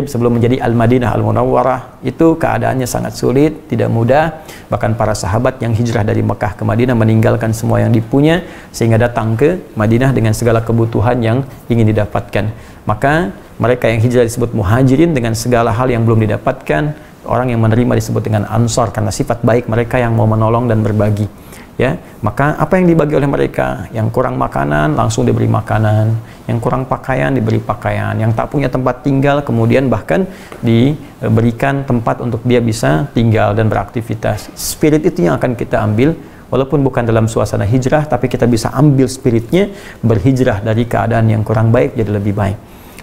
Speaker 3: sebelum menjadi Al-Madinah Al-Munawwarah, itu keadaannya sangat sulit, tidak mudah. Bahkan para sahabat yang hijrah dari Mekah ke Madinah meninggalkan semua yang dipunya sehingga datang ke Madinah dengan segala kebutuhan yang ingin didapatkan. Maka mereka yang hijrah disebut muhajirin dengan segala hal yang belum didapatkan. Orang yang menerima disebut dengan ansor karena sifat baik mereka yang mau menolong dan berbagi. Ya, maka apa yang dibagi oleh mereka? Yang kurang makanan langsung diberi makanan, yang kurang pakaian diberi pakaian, yang tak punya tempat tinggal kemudian bahkan diberikan tempat untuk dia bisa tinggal dan beraktivitas. Spirit itu yang akan kita ambil, walaupun bukan dalam suasana hijrah, tapi kita bisa ambil spiritnya, berhijrah dari keadaan yang kurang baik jadi lebih baik.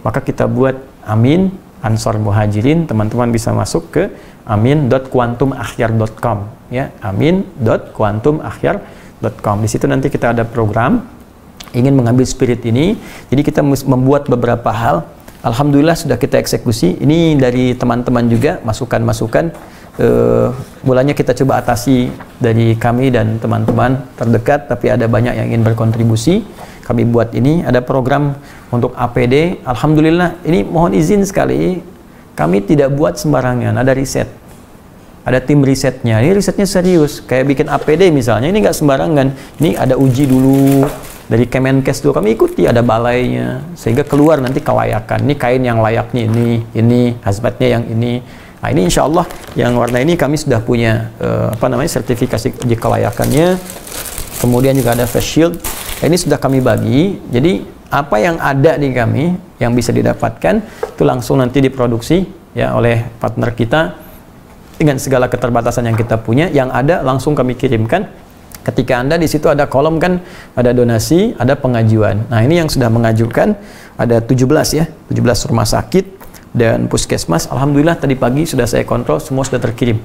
Speaker 3: Maka kita buat Amin Ansor Muhajirin. Teman-teman bisa masuk ke amin.quantumakhyar.com ya, amin.quantumakhyar.com. Di situ nanti kita ada program ingin mengambil spirit ini. Jadi kita membuat beberapa hal. Alhamdulillah sudah kita eksekusi. Ini dari teman-teman juga masukan-masukan. Mulanya kita coba atasi dari kami dan teman-teman terdekat, tapi ada banyak yang ingin berkontribusi. Kami buat ini, ada program untuk APD. Alhamdulillah, ini mohon izin sekali, kami tidak buat sembarangan, ada riset. Ada tim risetnya, ini risetnya serius. Kayak bikin APD misalnya, ini nggak sembarangan. Ini ada uji dulu, dari Kemenkes dulu kami ikuti, ada balainya. Sehingga keluar nanti kelayakan. Ini kain yang layaknya ini, hazmatnya yang ini. Nah ini insya Allah yang warna ini kami sudah punya sertifikasi uji kelayakannya. Kemudian juga ada face shield. Ini sudah kami bagi. Jadi apa yang ada di kami yang bisa didapatkan itu langsung nanti diproduksi ya oleh partner kita dengan segala keterbatasan yang kita punya. Yang ada langsung kami kirimkan. Ketika Anda di situ ada kolom kan, ada donasi, ada pengajuan. Nah ini yang sudah mengajukan ada 17 ya, 17 rumah sakit dan puskesmas. Alhamdulillah tadi pagi sudah saya kontrol, semua sudah terkirim.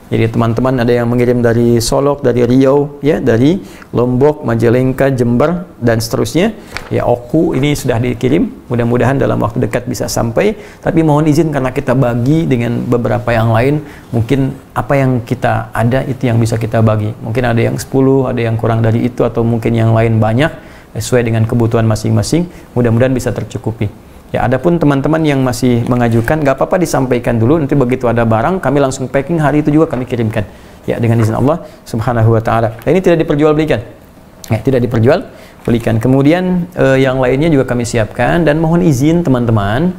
Speaker 3: Jadi teman-teman ada yang mengirim dari Solok, dari Riau, ya, dari Lombok, Majalengka, Jember, dan seterusnya. Ya, Oku ini sudah dikirim. Mudah-mudahan dalam waktu dekat bisa sampai. Tapi mohon izin karena kita bagi dengan beberapa yang lain, mungkin apa yang kita ada itu yang bisa kita bagi. Mungkin ada yang 10, ada yang kurang dari itu, atau mungkin yang lain banyak sesuai dengan kebutuhan masing-masing. Mudah-mudahan bisa tercukupi. Ya, adapun teman-teman yang masih mengajukan, nggak apa-apa disampaikan dulu, nanti begitu ada barang, kami langsung packing, hari itu juga kami kirimkan. Ya, dengan izin Allah Subhanahu wa Ta'ala. Nah, ini tidak diperjualbelikan. Ya, tidak diperjualbelikan. Kemudian yang lainnya juga kami siapkan, dan mohon izin teman-teman,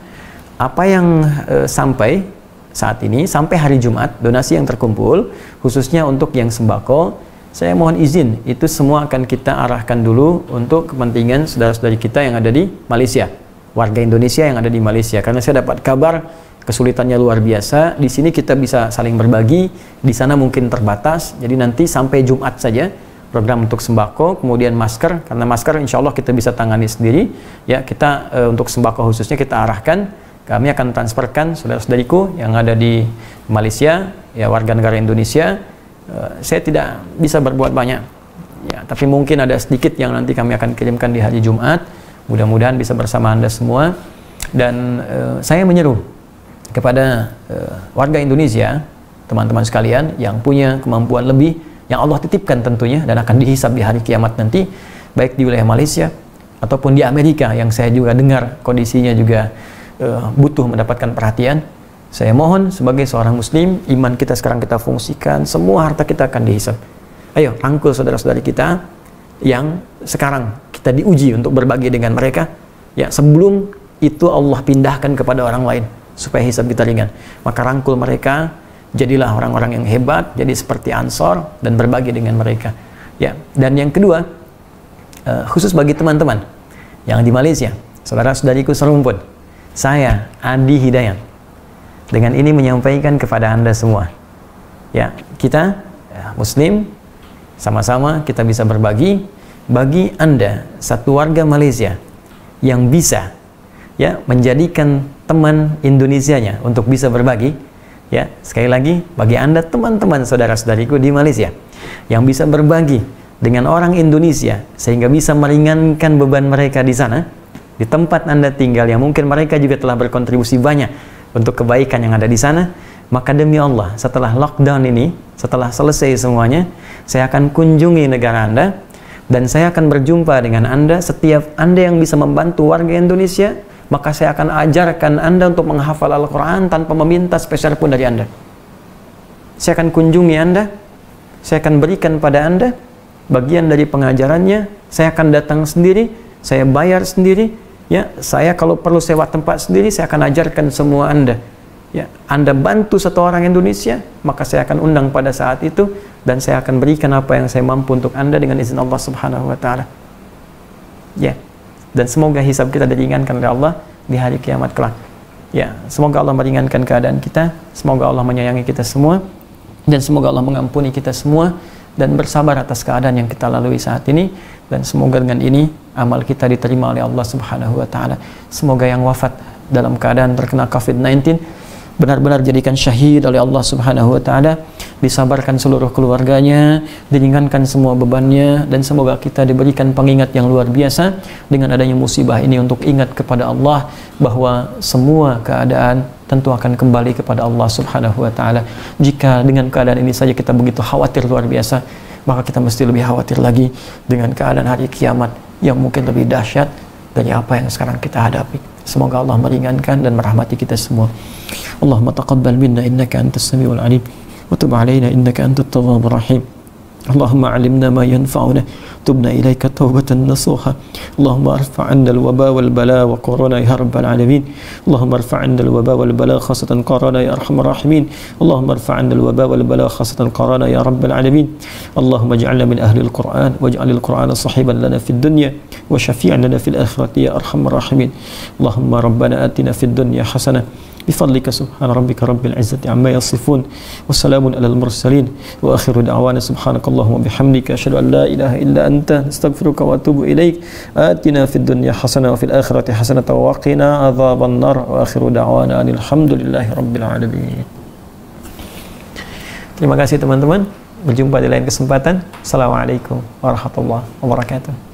Speaker 3: apa yang sampai saat ini, sampai hari Jumat, donasi yang terkumpul, khususnya untuk yang sembako, saya mohon izin, itu semua akan kita arahkan dulu untuk kepentingan saudara-saudari kita yang ada di Malaysia. Warga Indonesia yang ada di Malaysia, karena saya dapat kabar kesulitannya luar biasa. Di sini kita bisa saling berbagi, di sana mungkin terbatas. Jadi nanti sampai Jumat saja program untuk sembako, kemudian masker, karena masker insya Allah kita bisa tangani sendiri. Ya, kita untuk sembako khususnya kita arahkan, kami akan transferkan saudara-saudariku yang ada di Malaysia, ya, warga negara Indonesia. Saya tidak bisa berbuat banyak, ya, tapi mungkin ada sedikit yang nanti kami akan kirimkan di hari Jumat. Mudah-mudahan bisa bersama Anda semua. Dan saya menyeru kepada warga Indonesia, teman-teman sekalian yang punya kemampuan lebih, yang Allah titipkan tentunya dan akan dihisab di hari kiamat nanti, baik di wilayah Malaysia ataupun di Amerika yang saya juga dengar kondisinya juga butuh mendapatkan perhatian. Saya mohon sebagai seorang muslim, iman kita sekarang kita fungsikan, semua harta kita akan dihisab. Ayo rangkul saudara-saudari kita yang sekarang kita diuji untuk berbagi dengan mereka, ya, sebelum itu Allah pindahkan kepada orang lain supaya hisab kita ringan. Maka rangkul mereka, jadilah orang-orang yang hebat, jadi seperti Ansor dan berbagi dengan mereka, ya. Dan yang kedua, khusus bagi teman-teman yang di Malaysia, saudara-saudariku serumpun, saya Adi Hidayat dengan ini menyampaikan kepada Anda semua, ya, kita muslim, sama-sama kita bisa berbagi. Bagi Anda, satu warga Malaysia yang bisa, ya menjadikan teman Indonesianya untuk bisa berbagi. Ya, sekali lagi bagi Anda teman-teman saudara-saudariku di Malaysia yang bisa berbagi dengan orang Indonesia sehingga bisa meringankan beban mereka di sana, di tempat Anda tinggal yang mungkin mereka juga telah berkontribusi banyak untuk kebaikan yang ada di sana, maka demi Allah setelah lockdown ini, setelah selesai semuanya, saya akan kunjungi negara Anda dan saya akan berjumpa dengan Anda. Setiap Anda yang bisa membantu warga Indonesia, maka saya akan ajarkan Anda untuk menghafal Al-Quran tanpa meminta spesial pun dari Anda. Saya akan kunjungi Anda, saya akan berikan pada Anda bagian dari pengajarannya, saya akan datang sendiri, saya bayar sendiri, ya, saya kalau perlu sewa tempat sendiri, saya akan ajarkan semua Anda. Ya, Anda bantu satu orang Indonesia, maka saya akan undang pada saat itu dan saya akan berikan apa yang saya mampu untuk Anda dengan izin Allah Subhanahu wa taala. Ya. Dan semoga hisab kita diringankan oleh Allah di hari kiamat kelak. Ya, semoga Allah meringankan keadaan kita, semoga Allah menyayangi kita semua, dan semoga Allah mengampuni kita semua dan bersabar atas keadaan yang kita lalui saat ini, dan semoga dengan ini amal kita diterima oleh Allah Subhanahu wa taala. Semoga yang wafat dalam keadaan terkena COVID-19 benar-benar jadikan syahid oleh Allah Subhanahu wa taala, disabarkan seluruh keluarganya, diringankan semua bebannya, dan semoga kita diberikan pengingat yang luar biasa dengan adanya musibah ini untuk ingat kepada Allah bahwa semua keadaan tentu akan kembali kepada Allah Subhanahu wa taala. Jika dengan keadaan ini saja kita begitu khawatir luar biasa, maka kita mesti lebih khawatir lagi dengan keadaan hari kiamat yang mungkin lebih dahsyat dari apa yang sekarang kita hadapi. Semoga Allah meringankan dan merahmati kita semua. Allahumma taqabbal minna innaka antas samiul alim wa tub alaina innaka antat tawwabur rahim. Allahumma 'allimna ma yanfa'una tubna ilaika taubatan nasuha. Allahumma arfa' 'anna al-waba wal bala wa corona ya rabbal alamin. Allahumma arfa' 'anna al-waba wal bala khasatan corona ya arhamar rahimin. Allahumma arfa' 'anna al-waba wal bala khasatan corona ya rabbal alamin. Allahumma ij'alna min ahli al-Qur'an waj'alil Qur'ana sahiban lana fid dunya wa syafi'an lana fil akhirati ya arhamar rahimin. Allahumma rabbana atina fid dunya hasanah بفضلك سبحان ربك رب العزة عما يصفون وسلام على المرسلين وآخر دعوانا سبحانك اللهم وبحمدك أشهد أن لا إله إلا أنت نستغفرك وأتوب إليك آتنا في الدنيا حسنة وفي الآخرة حسنة وقنا عذاب النار وآخر دعوانا أن الحمد لله رب العالمين. Terima kasih teman-teman, berjumpa di lain kesempatan. Assalamualaikum warahmatullahi wabarakatuh.